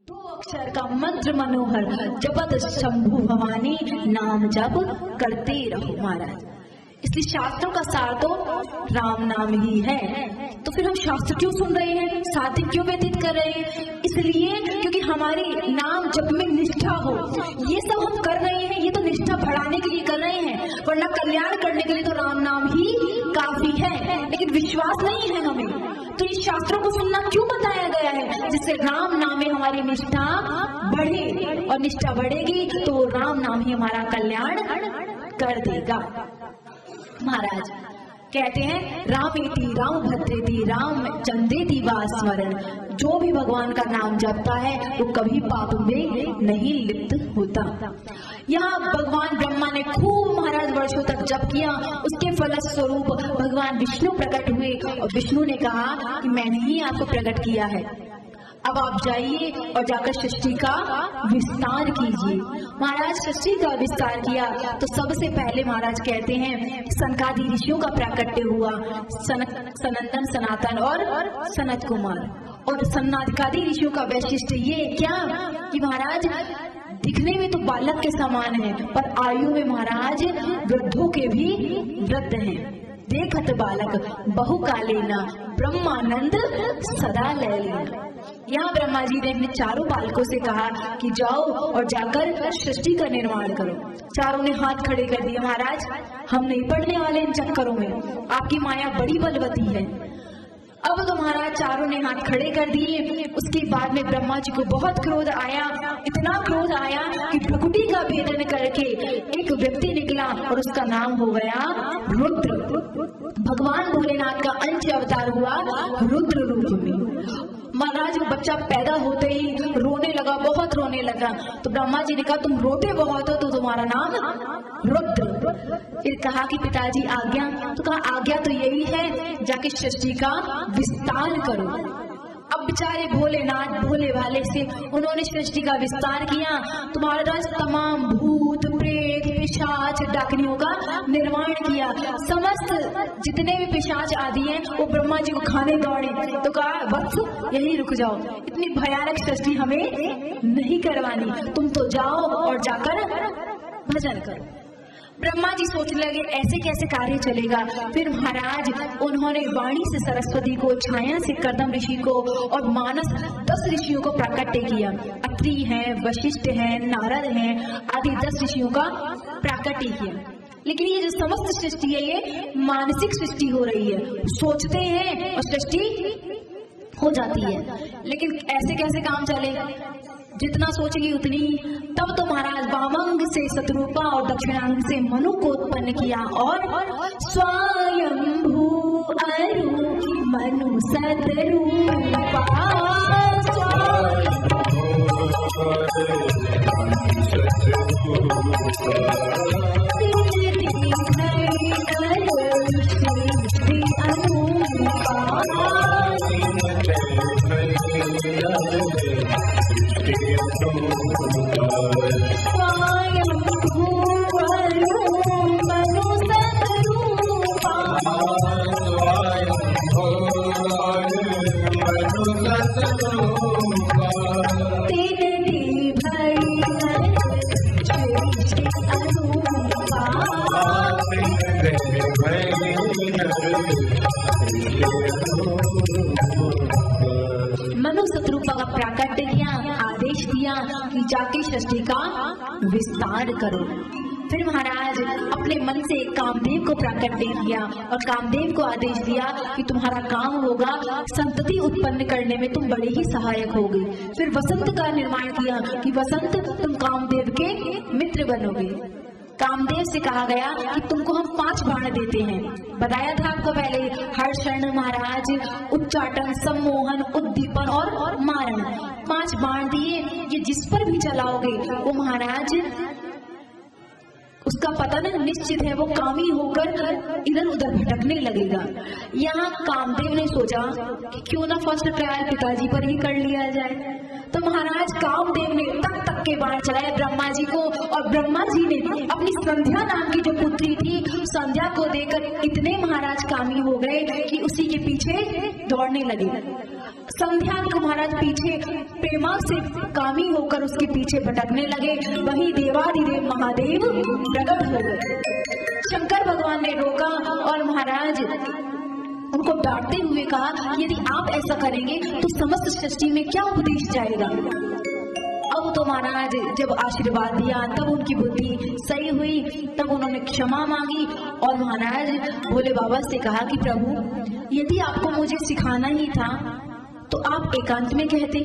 दो अक्षर का मंत्र मनोहर जपत शंभु भवानी नाम जप करते रहो महाराज। इसलिए शास्त्रों का सार तो राम नाम ही है। तो फिर हम शास्त्र क्यों सुन रहे हैं, साथी क्यों व्यतीत कर रहे हैं? इसलिए क्योंकि हमारे नाम जप में निष्ठा हो। ये सब हम कर रहे हैं, ये तो निष्ठा बढ़ाने के लिए कर रहे हैं, वरना कल्याण करने के लिए तो राम नाम ही काफी है। लेकिन विश्वास नहीं है हमें, तो इस शास्त्रों को सुनना क्यों बताया गया है? जिससे राम नाम में हमारी निष्ठा बढ़े, और निष्ठा बढ़ेगी तो राम नाम ही हमारा कल्याण कर देगा। महाराज कहते हैं रामेति राम भद्रेति राम चंदेति वा स्मरण। जो भी भगवान का नाम जपता है वो कभी पाप में नहीं लिप्त होता। यहाँ भगवान ब्रह्मा ने खूब महाराज वर्षों तक जप किया, उसके फलस्वरूप भगवान विष्णु प्रकट हुए और विष्णु ने कहा कि मैंने ही आपको प्रकट किया है, अब आप जाइए और जाकर सृष्टि का विस्तार कीजिए। महाराज सृष्टि का विस्तार किया तो सबसे पहले महाराज कहते हैं सनकादि ऋषियों का प्राकट्य हुआ, सनंदन, सनातन और सनत कुमार। और सनकादि ऋषियों का वैशिष्ट्य ये क्या कि महाराज दिखने में तो बालक के समान है, पर आयु में महाराज वृद्धों के भी वृद्ध हैं। देखत बालक बहुकालेना ब्रह्मानंद सदा लयलेना। यहाँ ब्रह्मा जी ने अपने चारों बालकों से कहा कि जाओ और जाकर सृष्टि का निर्माण करो। चारों ने हाथ खड़े कर दिए, महाराज हम नहीं पड़ने वाले इन चक्करों में, आपकी माया बड़ी बलवती है। अब तो महाराज चारों ने हाथ खड़े कर दिए। उसके बाद में ब्रह्मा जी को बहुत क्रोध आया, इतना क्रोध आया कि भ्रकुटी का भेदन करके एक व्यक्ति निकला और उसका नाम हो गया रुद्र। भगवान भोलेनाथ का अंश अवतार हुआ रुद्र रूप में। महाराज वो बच्चा पैदा होते ही रोने लगा, बहुत रोने लगा। तो ब्रह्मा जी ने कहा तुम रोते बहुत हो तो तुम्हारा नाम रुद्र। फिर कहा कि पिताजी आज्ञा, तो कहा आज्ञा तो यही है जाके सृष्टि का विस्तार करो। अब बेचारे भोलेनाथ भोले वाले से उन्होंने सृष्टि का विस्तार किया तो महाराज तमाम भूत प्रेत पिशाच डाकनियों का निर्माण किया। समस्त जितने भी पिशाच आदि हैं वो ब्रह्मा जी को खाने दौड़े। तो कहा वत्स यही रुक जाओ, इतनी भयानक सृष्टि हमें नहीं करवानी, तुम तो जाओ और जाकर भजन करो। ब्रह्मा जी सोचने लगे ऐसे कैसे कार्य चलेगा। फिर महाराज उन्होंने वाणी से सरस्वती को, छाया से कर्दम ऋषि को और मानस 10 ऋषियों को प्राकट्य किया। अत्रि हैं, वशिष्ठ हैं, नारद हैं आदि 10 ऋषियों का प्राकट्य किया। लेकिन ये जो समस्त सृष्टि है ये मानसिक सृष्टि हो रही है, सोचते हैं और सृष्टि हो जाती है। लेकिन ऐसे कैसे काम चलेगा, जितना सोचेगी उतनी। तब तो महाराज वामांग से शत्रुपा और दक्षिणांग से मनु को उत्पन्न किया और स्वयंभू अरु मनु सतरूपा। मनु शत्रुपा का प्राकट्य किया, आदेश दिया कि जाके सृष्टि का विस्तार करो। फिर महाराज अपने मन से कामदेव को प्राकट्य किया और कामदेव को आदेश दिया कि तुम्हारा काम होगा संतति उत्पन्न करने में तुम बड़े ही सहायक होगे। फिर वसंत का निर्माण किया कि वसंत तुम कामदेव के मित्र बनोगे। कामदेव से कहा गया कि तुमको हम 5 बाण देते हैं। बताया था आपको पहले, हर्षण महाराज, उच्चाटन, सम्मोहन, उद्दीपन और मारण। 5 बाण दिए, ये जिस पर भी चलाओगे वो महाराज उसका पता नहीं निश्चित है, वो कामी होकर इधर उधर भटकने लगेगा। यहाँ कामदेव ने सोचा कि क्यों ना फर्स्ट ट्रायल पिताजी पर ही कर लिया जाए। तो महाराज कामदेव ने तक तक के बाण चलाए ब्रह्मा जी को, और ब्रह्मा जी ने अपनी संध्या नाम की जो पुत्री थी संध्या को देकर इतने महाराज कामी हो गए कि उसी के पीछे दौड़ने लगे। संध्या को महाराज पीछे प्रेमा से कामी होकर उसके पीछे भटकने लगे। वही देवाधिदेव महादेव प्रकट हो गए। शंकर भगवान ने रोका और महाराज उनको डांटते हुए कहा, यदि आप ऐसा करेंगे तो समस्त सृष्टि में क्या उपदेश जाएगा। अब तो महाराज जब आशीर्वाद दिया तब उनकी बुद्धि सही हुई, तब उन्होंने क्षमा मांगी और महाराज भोले बाबा से कहा कि प्रभु, यदि आपको मुझे सिखाना ही था तो आप एकांत में कहते,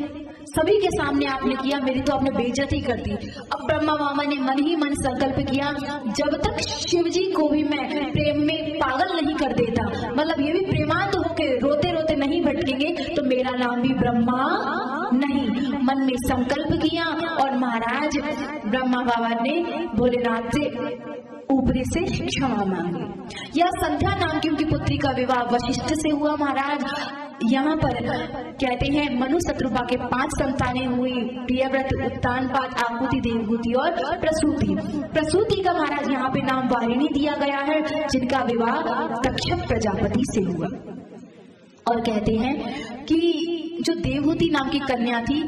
सभी के सामने आपने किया, मेरी तो आपने बेइज्जती कर दी। अब ब्रह्मा मामा ने मन ही मन संकल्प किया, जब तक शिव जी को भी मैं प्रेम में पागल नहीं कर देता, मतलब ये भी प्रेमांत होके रोते रोते नहीं भटकेंगे तो मेरा नाम भी ब्रह्मा नहीं। मन में संकल्प किया और महाराज ब्रह्मा बाबा ने भोलेनाथ से ऊपरी से क्षमा मांगी। यह संध्या नाम की उनकी पुत्री का विवाह वशिष्ठ से हुआ। महाराज यहाँ पर कहते हैं मनु शत्रुपा के 5 संतानें हुई, प्रियव्रत, उत्तानपाद, आकुति, देवहूति और प्रसूति। प्रसूति का महाराज यहाँ पे नाम वारिणी दिया गया है, जिनका विवाह तक्षक प्रजापति से हुआ। और कहते हैं कि जो देवहूति नाम की कन्या थी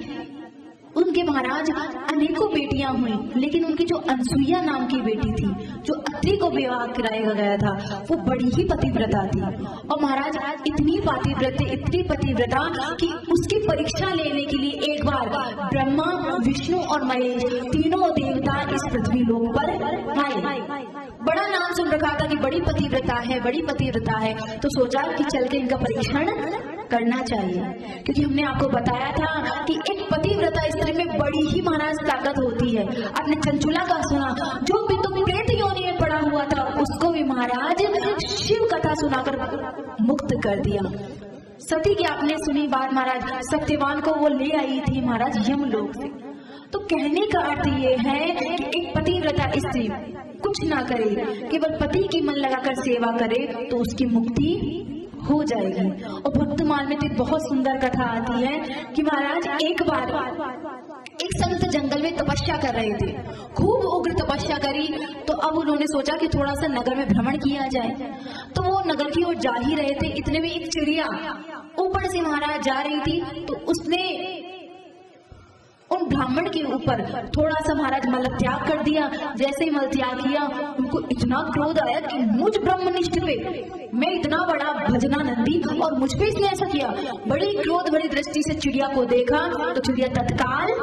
उनके महाराज अनेकों बेटियां हुई, लेकिन उनकी जो अनसुईया नाम की बेटी थी, जो अत्रि को विवाह कराया गया था, वो बड़ी ही पतिव्रता थी। और महाराज इतनी पतिव्रता कि उसकी परीक्षा लेने के लिए एक बार ब्रह्मा, विष्णु और महेश तीनों देवता इस पृथ्वी लोक पर आए। बड़ा नाम सुन रखा था कि बड़ी पतिव्रता है, तो सोचा कि चल के इनका परीक्षण करना चाहिए, क्योंकि हमने आपको बताया था कि एक पतिव्रता स्त्री में बड़ी ही महाराज ताकत होती है। आपने चंचुला का सुना, जो भी तुम प्रेत योनि में पड़ा हुआ था उसको भी महाराज शिव कथा सुनाकर मुक्त कर दिया। सती की आपने सुनी बात, महाराज सत्यवान को वो ले आई थी महाराज यमलोक से। तो कहने का अर्थ ये है कि एक पतिव्रता स्त्री कुछ ना करे, केवल पति की मन लगाकर सेवा करे तो उसकी मुक्ति हो जाएगी। और भक्तमाल में तो बहुत सुंदर कथा आती है कि महाराज एक बार एक संत जंगल में तपस्या कर रहे थे, खूब उग्र तपस्या करी। तो अब उन्होंने सोचा कि थोड़ा सा नगर में भ्रमण किया जाए, तो वो नगर की ओर जा ही रहे थे। इतने में एक चिड़िया ऊपर से महाराज जा रही थी, तो उसने उन ब्राह्मण के ऊपर थोड़ा सा महाराज मल त्याग कर दिया। जैसे ही मल त्याग किया, उनको इतना क्रोध आया कि मुझ ब्रह्मनिष्ठ पे, मैं इतना बड़ा भजनानंदी और मुझ पे इसने ऐसा किया। बड़ी क्रोध भरी दृष्टि से चिड़िया को देखा तो चिड़िया तत्काल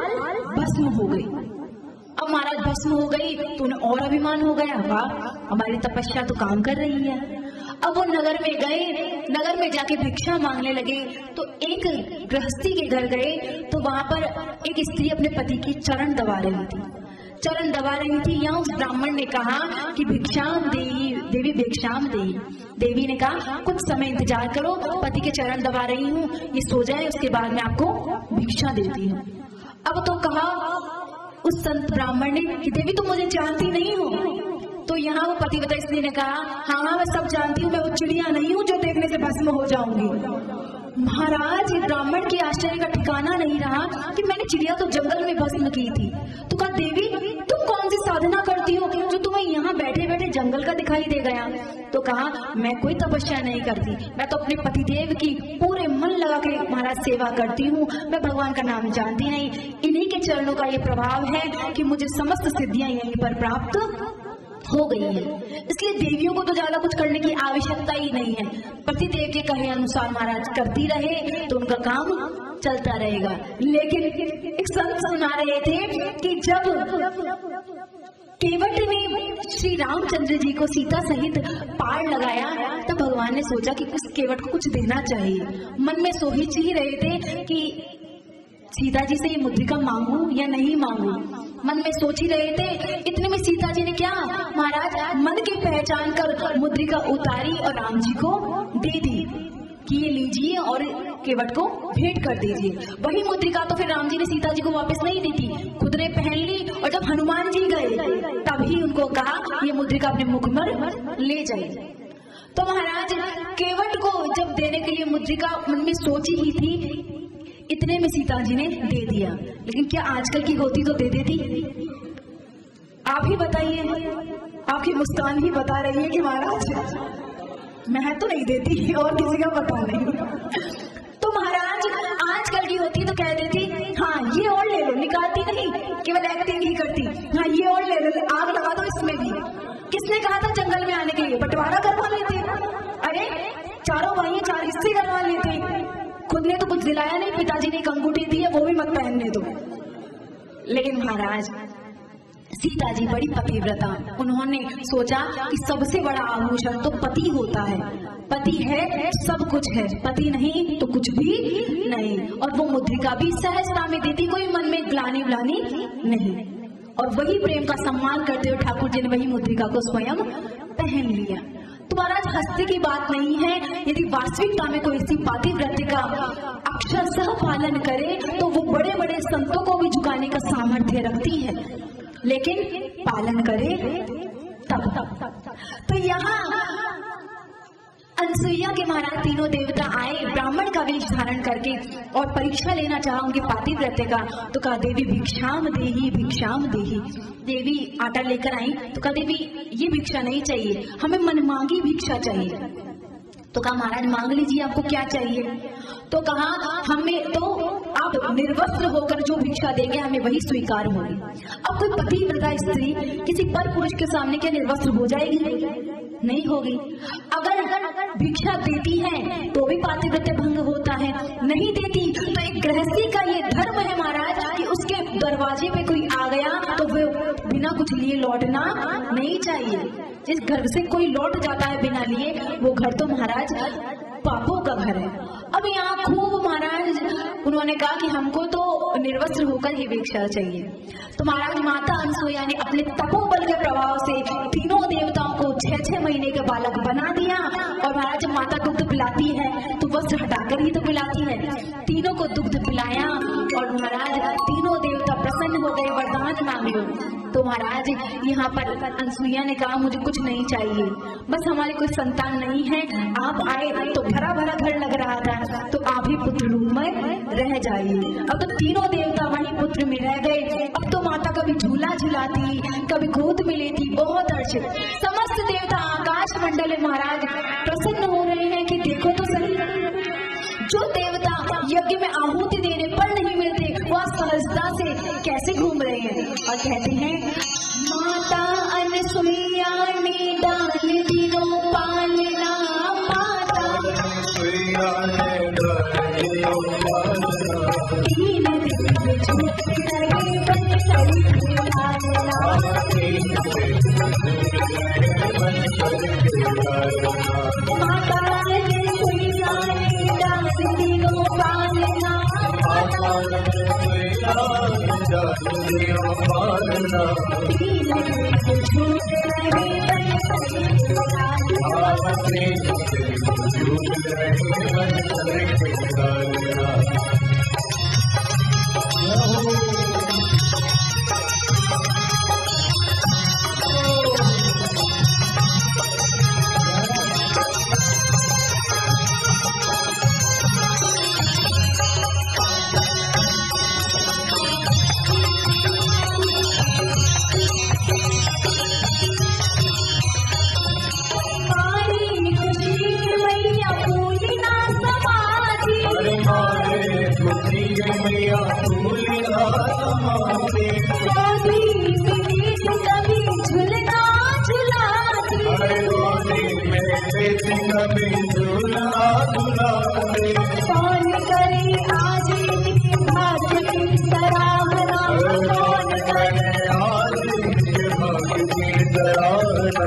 भस्म हो गई। अब महाराज भस्म हो गई तो उन्हें और अभिमान हो गया, वाह हमारी तपस्या तो काम कर रही है। अब वो नगर में गए, नगर में जाके भिक्षा मांगने लगे। तो एक गृहस्थी के घर गए तो वहां पर एक स्त्री अपने पति की चरण दबा रही थी। यहाँ उस ब्राह्मण ने कहा कि भिक्षाम देवी भिक्षाम देवी। देवी ने कहा कुछ समय इंतजार करो, पति के चरण दबा रही हूँ, ये सो जाए, उसके बाद मैं आपको भिक्षा देती हूँ। अब तो कहा उस संत ब्राह्मण ने कि देवी तुम मुझे जानती नहीं हो। तो यहाँ वो पतिव्रता स्त्री ने कहा हाँ मैं सब जानती हूँ, मैं वो चिड़िया नहीं हूँ जो देखने से भस्म हो जाऊंगी। महाराज ब्राह्मण के आश्चर्य का ठिकाना नहीं रहा कि मैंने चिड़िया तो जंगल में भस्म की थी। तो कहा देवी तुम कौन सी साधना करती हो जो तुम्हें यहाँ बैठे बैठे जंगल का दिखाई दे गया। तो कहा मैं कोई तपस्या नहीं करती, मैं तो अपने पतिदेव की पूरे मन लगा के महाराज सेवा करती हूँ, मैं भगवान का नाम जानती नहीं। इन्हीं के चरणों का ये प्रभाव है कि मुझे समस्त सिद्धियां यहीं पर प्राप्त हो गई है। इसलिए देवियों को तो ज्यादा कुछ करने की आवश्यकता ही नहीं है, पतिदेव के कहे अनुसार महाराज करती रहे तो उनका काम चलता रहेगा। लेकिन एक संत सुना रहे थे कि जब केवट ने श्री रामचंद्र जी को सीता सहित पार लगाया तब भगवान ने सोचा कि उस केवट को कुछ देना चाहिए। मन में सोच ही रहे थे कि सीता जी से ये मुद्रिका मांगू या नहीं मांगू, मन में सोच ही रहे थे। इतने में सीता जी ने क्या महाराज मन की पहचान कर मुद्रिका उतारी और राम जी को दे दी कि ये लीजिए और केवट को भेंट कर दीजिए। वही मुद्रिका तो फिर राम जी ने सीता जी को वापस नहीं दी थी, खुद ने पहन ली। और जब हनुमान जी गए तभी उनको कहा ये मुद्रिका अपने मुख में ले जाइए। तो महाराज केवट को जब देने के लिए मुद्रिका मन में सोची ही थी, इतने में सीता जी ने दे दिया। लेकिन क्या आजकल की होती तो दे देती? आप ही बताइए, आपकी मुस्कान ही बता रही है कि महाराज मैं तो नहीं देती और किसी का पता नहीं। तो महाराज आज होती तो कह देती हाँ ये और ले लो, निकालती नहीं, केवल एक्टिंग ही करती, हाँ ये और ले लो, आग लगा दो इसमें भी। किसने कहा था जंगल में आने के लिए? बंटवारा करवा लेते। अरे चारों भाई 4 हिस्से करवा लेते। खुद ने तो कुछ दिलाया नहीं, पिताजी ने एक अंगूठी दी है, वो भी मत पहनने दो। लेकिन महाराज सीता जी बड़ी पतिव्रता, उन्होंने सोचा कि सबसे बड़ा आभूषण तो पति होता है, पति है सब कुछ है, पति नहीं तो कुछ भी नहीं। और वो मुद्रिका भी सहजता में देती, कोई मन में ग्लानि व्लानि नहीं। और वही प्रेम का सम्मान करते हुए ठाकुर जी ने वही मुद्रिका को स्वयं पहन लिया। तो महाराज हंसने की बात नहीं है, यदि वास्तविकता में कोई इसी पातिव्रत्य का अक्षरशः पालन करे तो वो बड़े बड़े संतों को भी झुकाने का सामर्थ्य रखती है, लेकिन पालन करे तब। तो यहाँ अनसुईया के महाराज तीनों देवता आए ब्राह्मण का वेश धारण करके और परीक्षा लेना चाहा उनके पातिव्रत्य का। तो कहा देवी भिक्षाम देही, भिक्षाम देही। देवी आटा लेकर आई तो कहा देवी ये भिक्षा नहीं चाहिए, हमें मनमांगी भिक्षा चाहिए। तो कहा महाराज मांग लीजिए, आपको क्या चाहिए? तो कहा हमें तो आप निर्वस्त्र होकर जो भिक्षा देंगे हमें वही स्वीकार होगी। अब कोई पतिव्रता स्त्री किसी पर पुरुष के सामने क्या निर्वस्त्र हो जाएगी? नहीं होगी। अगर भिक्षा देती है तो भी पातिव्रत्य भंग होता है, नहीं देती तो एक गृहस्थी का ये धर्म है महाराज कि उसके दरवाजे पे कोई आ गया तो वो बिना कुछ लिए लौटना नहीं चाहिए। जिस घर से कोई लौट जाता है बिना लिए वो घर तो महाराज पापों का घर है। अब यहाँ खूब महाराज उन्होंने कहा कि हमको तो निर्वस्त्र होकर ही भिक्षा चाहिए। तो महाराज माता अनसुईया ने अपने तपोबल के प्रभाव से तीनों देवताओं को 6-6 महीने के बालक बना दिया। और महाराज जब माता दुग्ध पिलाती है तो वस्त्र हटाकर ही तो पिलाती है। तीनों को दुग्ध पिलाया और महाराज तीनों देवता प्रसन्न हो गए, वरदान मांगे। तो महाराज यहाँ पर अनसुईया ने कहा मुझे कुछ नहीं चाहिए, बस हमारे कोई संतान नहीं है, आप आए तो भरा भरा घर लग रहा था तो आप ही पुत्र रूप में रह जाइए। अब तो तीनों देवता वहीं पुत्र में रह गए। अब तो माता कभी झूला झुलाती, कभी गोद में लेती, बहुत अर्चित। समस्त देवता आकाश मंडल में महाराज प्रसन्न हो रहे हैं कि देखो तो सही, जो देवता यज्ञ में आहुति देने पर नहीं मिलते वह सहजता से कैसे घूम रहे हैं। और कहते हैं माता अनसुईया ने डाल दिनों पालना, माता अनसुईया ने डाल दिनों पालना, तीन दिन झूठ रहे बन सही पालना, माता अनसुईया ने डाल दिनों पालना, तीन दिन झूठ रहे बन सही पालना। कौन करे आज भाग्य की सराहना, कौन करे आज भाग्य की सराहना,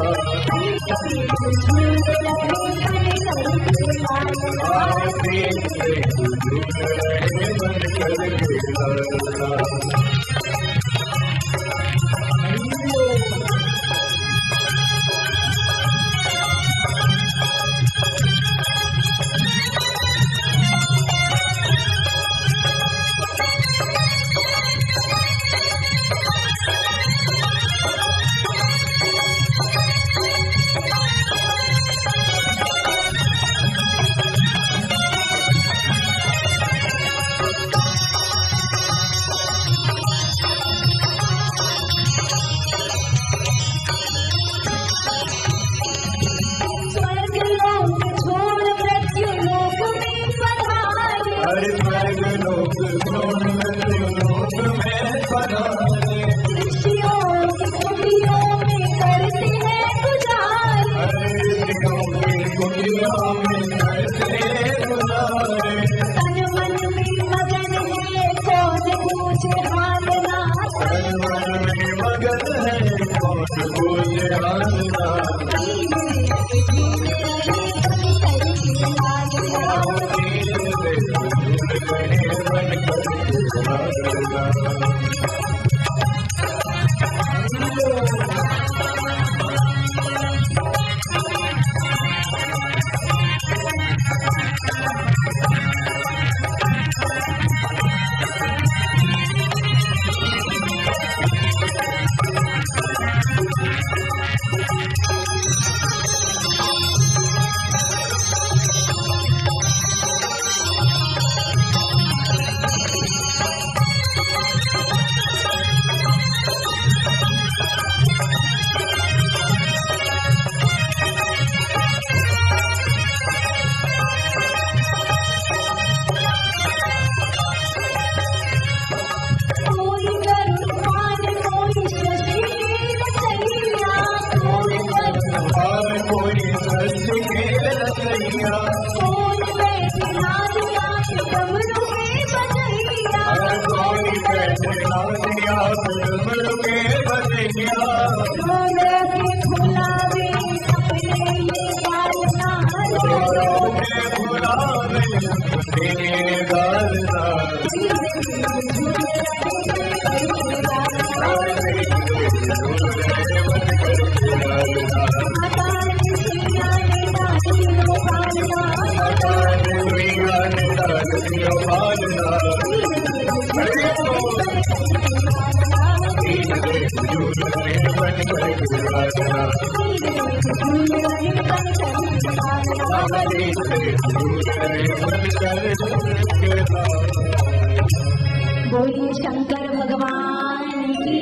बोलिए शंकर भगवान की।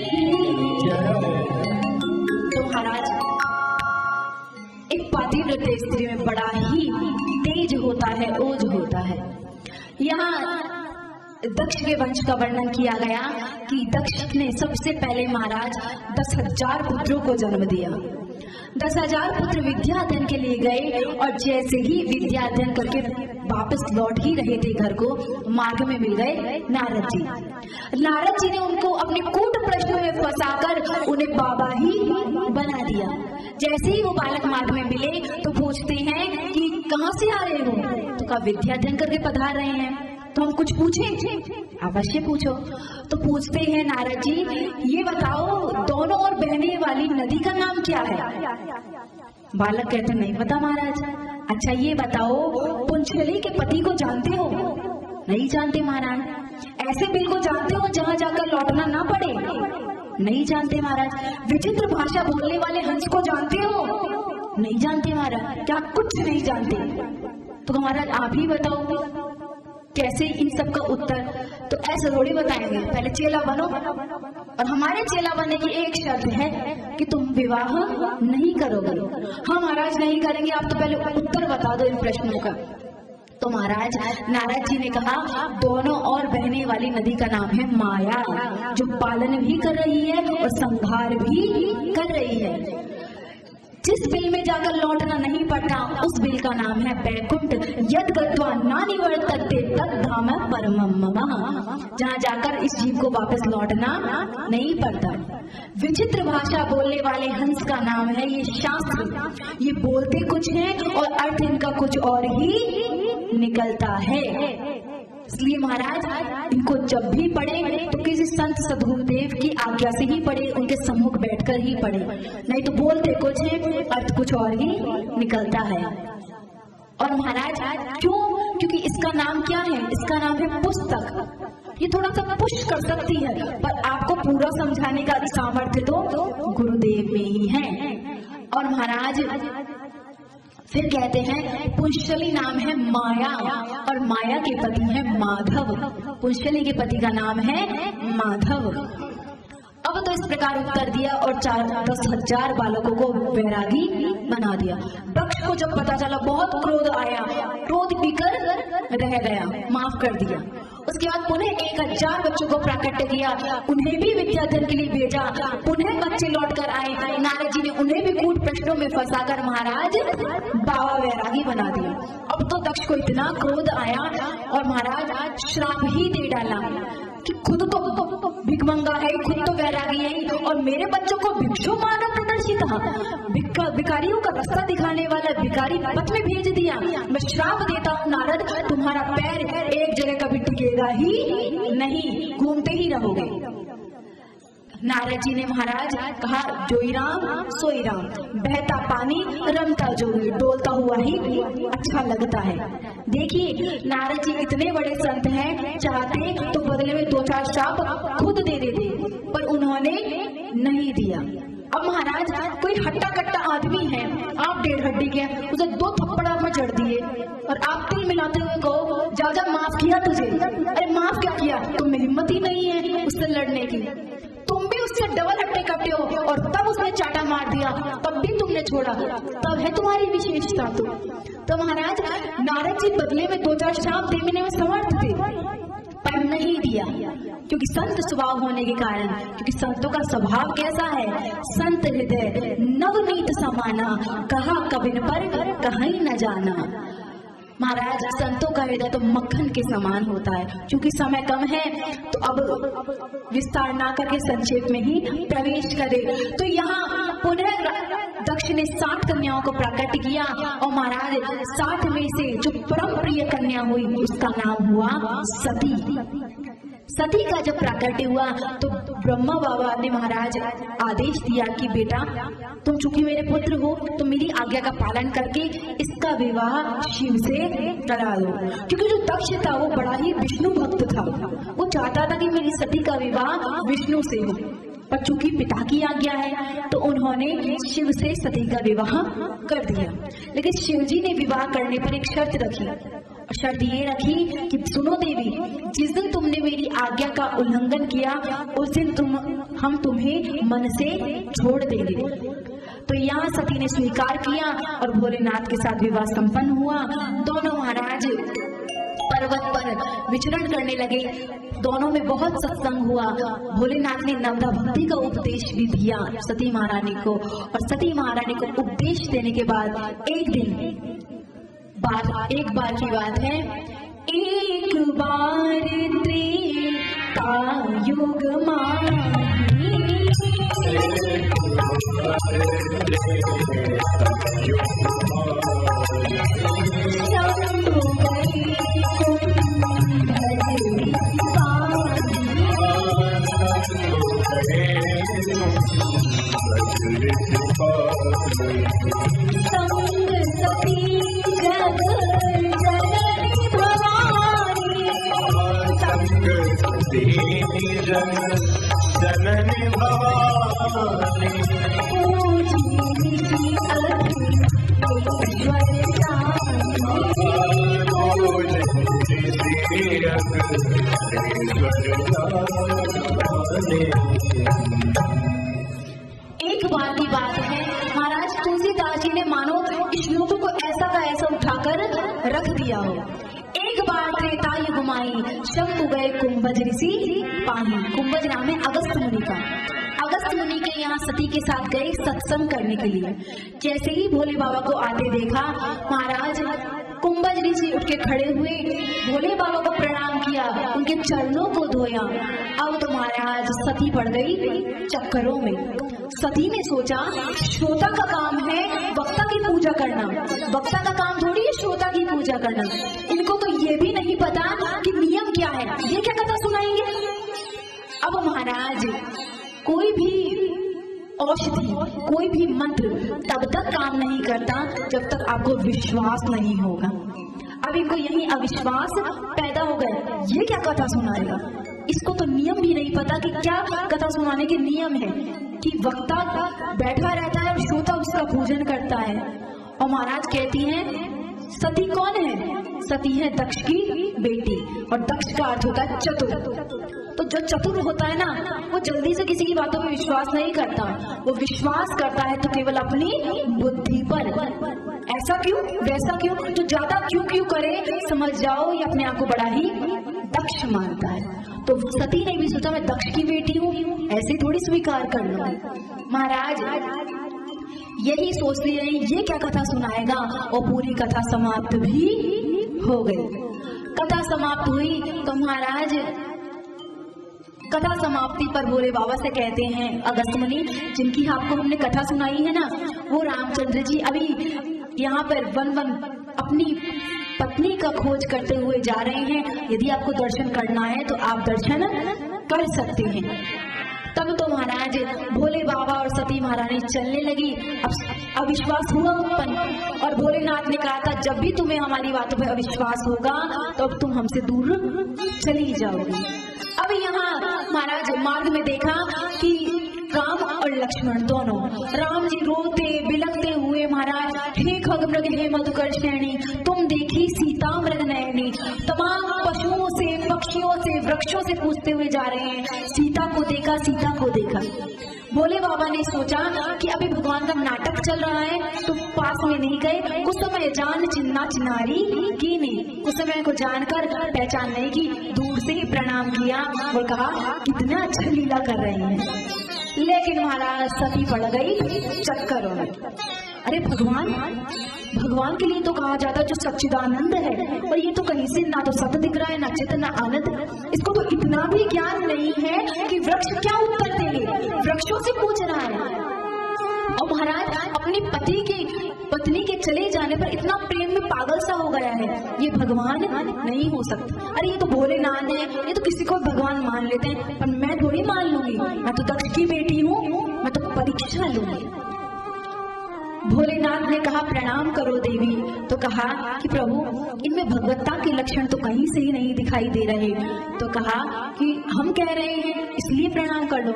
तो महाराज, एक पतिव्रत स्त्री में बड़ा ही तेज होता है, ओज होता है। यहाँ दक्ष के वंश का वर्णन किया गया कि दक्ष ने सबसे पहले महाराज 10,000 पुत्रों को जन्म दिया। 10,000 पुत्र विद्या अध्ययन के लिए गए और जैसे ही विद्या अध्ययन करके वापस लौट ही रहे थे घर को, मार्ग में मिल गए नारद जी। नारद जी ने उनको अपने कूट प्रश्नों में फंसाकर उन्हें बाबा ही बना दिया। जैसे ही वो बालक मार्ग में मिले तो पूछते हैं कि कहाँ से आ रहे हो? तो कहा विद्या अध्ययन करके पधार रहे हैं। तो हम कुछ पूछें? अवश्य पूछो। तो पूछते हैं नारद जी, ये बताओ दोनों और बहने वाली नदी का नाम क्या है? बालक कहते नहीं पता महाराज। अच्छा ये बताओ पुंचली के पति को जानते हो? नहीं जानते महाराज। ऐसे बिल को जानते हो जहाँ जाकर लौटना ना पड़े? नहीं जानते महाराज। विचित्र भाषा बोलने वाले हंस को जानते हो? नहीं जानते महाराज। क्या कुछ नहीं जानते? तो महाराज आप ही बताओ कैसे इन सब का उत्तर? तो ऐसे थोड़ी बताएंगे, पहले चेला बनो। और हमारे चेला बनने की एक शर्त है कि तुम विवाह नहीं करोगे। हाँ महाराज नहीं करेंगे, आप तो पहले उत्तर बता दो इन प्रश्नों का। तो महाराज नारद जी ने कहा दोनों और बहने वाली नदी का नाम है माया, जो पालन भी कर रही है और संहार भी कर रही है। जिस बिल में जाकर लौटना नहीं पड़ता उस बिल का नाम है बैकुंठ। यद गत्वा ना निवर्तते तद धाम परमम मम, जहाँ जाकर इस जीव को वापस लौटना नहीं पड़ता। विचित्र भाषा बोलने वाले हंस का नाम है ये शास्त्र। ये बोलते कुछ है और अर्थ इनका कुछ और ही निकलता है। इसलिए महाराज इनको जब भी पढ़े तो किसी संत सद्गुरुदेव की आज्ञा से ही पढ़े, उनके सम्मुख बैठकर ही पढ़े, नहीं तो बोलते कुछ है अर्थ कुछ और ही निकलता है। और महाराज क्यों? क्योंकि इसका नाम क्या है? इसका नाम है पुस्तक। ये थोड़ा सा पुश कर सकती है पर आपको पूरा समझाने का सामर्थ्य तो गुरुदेव में ही है। और महाराज फिर कहते हैं पुंशली नाम है माया और माया के पति है माधव। पुंशली के पति का नाम है माधव। अब तो इस प्रकार उत्तर दिया और 10,000 बालकों को वैरागी बना दिया। दक्ष को जब पता चला बहुत क्रोध आया, क्रोध पीकर रह गया, माफ कर दिया। उसके बाद पुनः 1,000 बच्चों को प्राकट्य किया, उन्हें भी विद्याधन के लिए भेजा। पुनः बच्चे लौट कर आए, नारद जी ने उन्हें भी कूट प्रश्नों में फंसाकर महाराज बाबा वैरागी बना दिया। अब तो दक्ष को इतना क्रोध आया और महाराज श्राप ही दे डाला कि खुद तो भिखमंगा है, खुद तो वैरागी है और मेरे बच्चों को भिक्षु मानव प्रदर्शित भिखारियों का रास्ता दिखाने वाला भिखारी पथ में भेज दिया। मैं श्राप देता हूँ नारद, तुम्हारा पैर एक जगह कभी टिकेगा ही नहीं, घूमते ही रहोगे। नारद जी ने महाराज कहा, जोई राम सोई राम, बहता पानी रमता जोगी, डोलता हुआ ही अच्छा लगता है। देखिए नारद जी इतने बड़े संत हैं, चाहते तो बदले में 2-4 श्राप खुद दे देते, पर उन्होंने नहीं दिया। अब महाराज कोई हट्टा कट्टा आदमी है, आप 1.5 हड्डी के, उसे 2 थप्पड़ आप में जड़ दिए और आप तिल मिलाते हुए कहो जा जा माफ किया तुझे। अरे माफ क्या किया, तुम्हें हिम्मत ही नहीं है उससे लड़ने की, तुम भी उससे डबल हट्टे कट्टे हो और तब उसने चाटा मार दिया, तब भी तुमने छोड़ा, तब है तुम्हारी विशेषता। तो महाराज नारद जी बदले में 2-4 श्राप देने में समर्थ थे, पर नहीं दिया, क्योंकि संत स्वभाव होने के कारण, क्योंकि संतों का स्वभाव कैसा है, संत हृदय नवनीत समाना, कहा कबिन पर कहीं न जाना। महाराज संतों का हृदय तो मक्खन के समान होता है। क्योंकि समय कम है तो अब विस्तार ना करके संक्षेप में ही प्रवेश करें। तो यहाँ पुनः दक्ष ने 60 कन्याओं को प्रकट किया और महाराज 60 में से जो परम प्रिय कन्या हुई उसका नाम हुआ सती। सती का जब प्राकट्य हुआ तो ब्रह्मा बाबा ने महाराज आदेश दिया कि बेटा तुम चूंकि मेरे पुत्र हो तो मेरी आज्ञा का पालन करके इसका विवाह शिव से करा दो। क्योंकि जो दक्ष था वो बड़ा ही विष्णु भक्त था, वो चाहता था कि मेरी सती का विवाह विष्णु से हो, पर चूंकि पिता की आज्ञा है तो उन्होंने शिव से सती का विवाह कर दिया। लेकिन शिव जी ने विवाह करने पर एक शर्त रखी, और शर्त ये रखी कि सुनो देवी, जिस दिन तुमने मेरी आज्ञा का उल्लंघन किया उस दिन हम तुम्हें मन से छोड़ देंगे। तो यहाँ सती ने स्वीकार किया और भोलेनाथ के साथ विवाह संपन्न हुआ। दोनों महाराज पर्वत पर विचरण करने लगे, दोनों में बहुत सत्संग हुआ। भोलेनाथ ने नवदा भक्ति का उपदेश भी दिया सती महारानी को, और सती महारानी को उपदेश देने के बाद एक बार की बात है, एक बार त्रेता युग माही, जननी भवानी एक बार की बात है, महाराज तुलसीदास जी ने मानो इस श्लोक को ऐसा का ऐसा उठाकर रख दिया हो। एक बार त्रेता युग माई, शंभु गए कुंभज ऋषि पाही। कुंभज नाम है अगस्त मुनि का। अगस्त मुनि के यहाँ सती के साथ गए सत्संग करने के लिए। जैसे ही भोले बाबा को आते देखा, महाराज कुंभज ऋषि उठ के खड़े हुए, भोले बाबा को प्रणाम किया, उनके चरणों को धोया। अब तो महाराज सती पड़ गई चक्करों में। सती ने सोचा श्रोता का काम है वक्ता की पूजा करना, वक्ता का काम थोड़ी है श्रोता की पूजा करना। इनको तो ये भी नहीं पता कि नियम क्या है, ये क्या कथा सुनाएंगे। अब महाराज कोई भी औषधि, कोई भी मंत्र तब तक काम नहीं करता जब तक आपको विश्वास नहीं होगा। अब इनको यही अविश्वास पैदा हो गया, ये क्या कथा सुनाएगा। इसको तो नियम भी नहीं पता कि क्या कथा सुनाने के नियम है, कि वक्ता बैठा रहता है और श्रोता उसका पूजन करता है। और महाराज कहती हैं सती कौन है, सती है दक्ष की बेटी, और दक्ष का अर्थ होता है चतुर। तो जो चतुर होता है ना, वो जल्दी से किसी की बातों पर विश्वास नहीं करता, वो विश्वास करता है तो केवल अपनी बुद्धि पर। ऐसा क्यों वैसा क्यों, जो ज्यादा क्यों करे समझ जाओ ये अपने आप को बड़ा ही दक्ष मानता है। तो सती ने भी सोचा मैं दक्ष की बेटी हूँ, ऐसे थोड़ी स्वीकार कर लूंगी। महाराज यही सोचती रही ये क्या कथा सुनाएगा, और पूरी कथा समाप्त भी हो गई। कथा समाप्त हुई तो महाराज कथा समाप्ति पर भोले बाबा से कहते हैं अगस्त मुनि, जिनकी आपको हमने कथा सुनाई है ना, वो रामचंद्र जी अभी यहाँ पर वन अपनी पत्नी का खोज करते हुए जा रहे हैं। यदि आपको दर्शन करना है तो आप दर्शन कर सकते हैं। तब तो महाराज भोले बाबा और सती महारानी चलने लगी। अब अविश्वास हुआ उत्पन्न और भोलेनाथ ने कहा था, जब भी तुम्हें हमारी बातों पर अविश्वास होगा तो अब तुम हमसे दूर चली जाओगी। अब यहाँ महाराज मार्ग में देखा कि राम और लक्ष्मण दोनों, राम जी रोते बिलखते हुए महाराज, हे खगमृग हे मधुकर्षणी, तुम देखी सीता मृग नयनी, तमाम पशुओं से पक्षियों से वृक्षों से पूछते हुए जा रहे हैं, सीता को देखा, सीता को देखा। भोले बाबा ने सोचा कि अभी भगवान का नाटक चल रहा है तो पास में नहीं गए। कुछ समय जान चिन्ना चिनारी की ने, कुछ समय को जानकर पहचान नहीं की, दूर से ही प्रणाम किया और कहा कितना अच्छा लीला कर रहे हैं। लेकिन महाराज सती पड़ गई चक्करों में। अरे भगवान के लिए तो कहा जाता है जो सच्चिदानंद है, और ये तो कहीं से ना तो सत दिख रहा है ना चित ना आनंद। इसको तो इतना भी ज्ञान नहीं है कि वृक्ष क्या उत्तर देंगे, वृक्षों से पूछ रहा है। और महाराज अपनी पत्नी के चले जाने पर इतना प्रेम में पागल सा हो गया है, ये भगवान नहीं हो सकता। अरे ये तो भोलेनाथ है, ये तो किसी को भगवान मान लेते हैं, पर मैं थोड़ी मान लूंगी, मैं तो दक्ष की बेटी हूँ, मैं तो परीक्षा लूंगी। भोलेनाथ ने कहा प्रणाम करो देवी, तो कहा कि प्रभु इनमें भगवत्ता के लक्षण तो कहीं से ही नहीं दिखाई दे रहे। तो कहा कि हम कह रहे हैं इसलिए प्रणाम कर लो।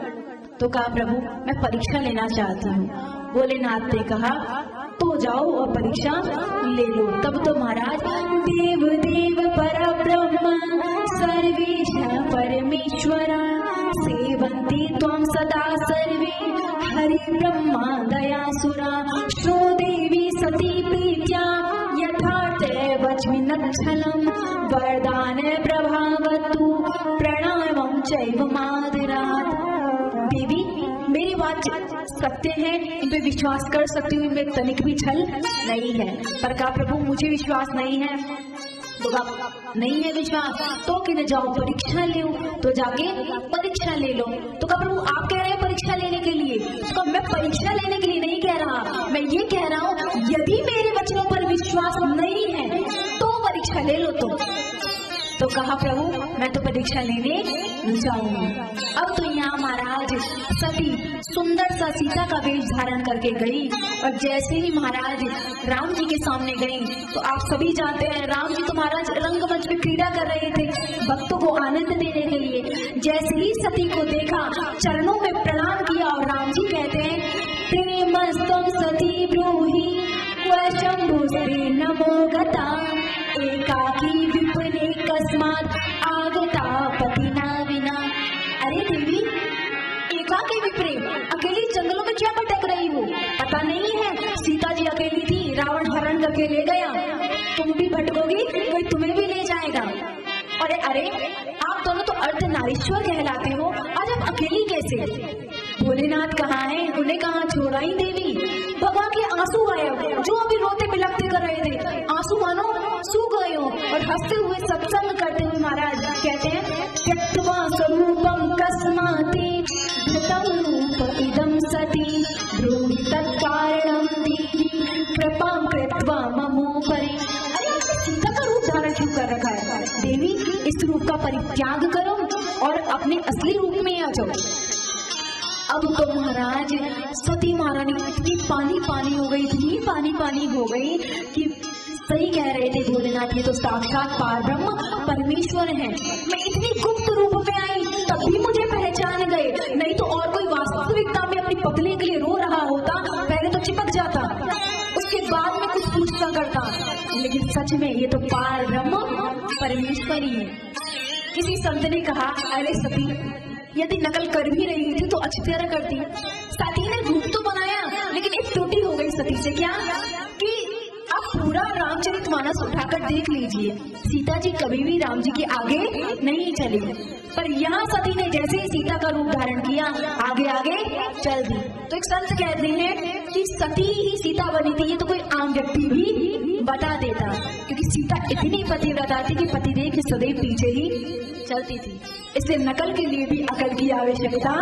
तो कहा प्रभु मैं परीक्षा लेना चाहती हूँ। भोलेनाथ ने कहा तो जाओ और परीक्षा ले लो। तब तो महाराज देव देव परब्रह्म सर्वेश परमेश्वरा सेवन्ति त्वं सदा सर्वे हरि ब्रह्मा दयासुरा श्रो देवी सती प्रीत्या यथार्थ वच्मि नच्छलं वरदान प्रभावतु प्रणामं चैव मादरात्। देवी मेरी बात सत्य है, इन पे विश्वास कर सकती हूँ, इनमें तनिक भी छल नहीं है। पर कहा प्रभु मुझे विश्वास नहीं है। तो कहा नहीं है विश्वास तो कि न जाओ परीक्षा ले, तो जाके परीक्षा ले लो। तो कहा प्रभु आप कह रहे हैं परीक्षा लेने के लिए, तो मैं परीक्षा लेने के लिए नहीं कह रहा, मैं ये कह रहा हूँ यदि मेरे वचनों पर विश्वास नहीं है तो परीक्षा ले लो। तो कहा प्रभु मैं तो परीक्षा लेने जाऊंगी। अब तो यहाँ महाराज सती सुंदर सा सीता का वेश धारण करके गई, और जैसे ही महाराज राम जी के सामने गई तो आप सभी जानते हैं राम जी तो महाराज रंगमंच में क्रीड़ा कर रहे थे भक्तों को आनंद देने के लिए। जैसे ही सती को देखा चरणों में प्रणाम किया, और राम जी कहते हैं प्रेमस्तम सती ब्रूहि शंभुस्ते नमो गता एकाकी विपुने कस्मात् आगता पतिना विना। अरे देवी एकाकी विप्रे अकेली जंगलों में क्या भटक रही हो, पता नहीं है सीता जी अकेली थी, रावण हरण करके ले गया, तुम भी भटकोगी कोई तुम्हें भी ले जाएगा। अरे आप दोनों तो अर्धनारीश्वर कहलाते हो, आज आप अकेली कैसे? भोलेनाथ कहाँ है, उन्हें कहाँ छोड़ा ही देवी। भगवान के आंसू गायब, जो अभी रोते बिलखते कर रहे थे आंसू मानो सूख गए हो, और हंसते हुए सत्संग करते हुए महाराज कहते हैं त्यक्त्वा स्वरूपम कस्माति धृतं रूप इदं सती ब्रूहि तत्कारणं देवी कृपां कृत्वा ममोपरि। अरे सीता का रूप धारण क्यों कर रखा है देवी, इस रूप का परित्याग करो और अपने असली रूप में आ जाओ। अब तो महाराज सती महारानी इतनी पानी पानी हो गई, इतनी पानी पानी हो गई कि सही कह रहे थे भोलेनाथ ये तो साक्षात पारब्रह्म परमेश्वर है। मैं इतनी गुप्त रूप में आई तब भी मुझे पहचान गए, नहीं तो और कोई वास्तविकता में अपनी पत्नी के लिए रो रहा होता पहले तो चिपक जाता, उसके बाद में कुछ पूछता करता, लेकिन सच में ये तो पारब्रह्म परमेश्वर ही है। किसी संत ने कहा अरे सती यदि नकल कर भी रही थी तो अच्छी तरह करती। सती ने रूप तो बनाया लेकिन एक त्रुटि हो गई सती से, क्या कि आप पूरा रामचरितमानस उठाकर देख लीजिए, सीता जी कभी भी राम जी के आगे नहीं चली, पर यहाँ सती ने जैसे ही सीता का रूप धारण किया आगे आगे चल दी। तो एक संत कहते हैं कि सती ही सीता बनी थी, ये तो कोई आम व्यक्ति भी बता देता, क्योंकि सीता इतनी पतिव्रता थी कि पतिदेव के सदैव पीछे ही चलती थी। इसलिए नकल के लिए भी अकल की आवश्यकता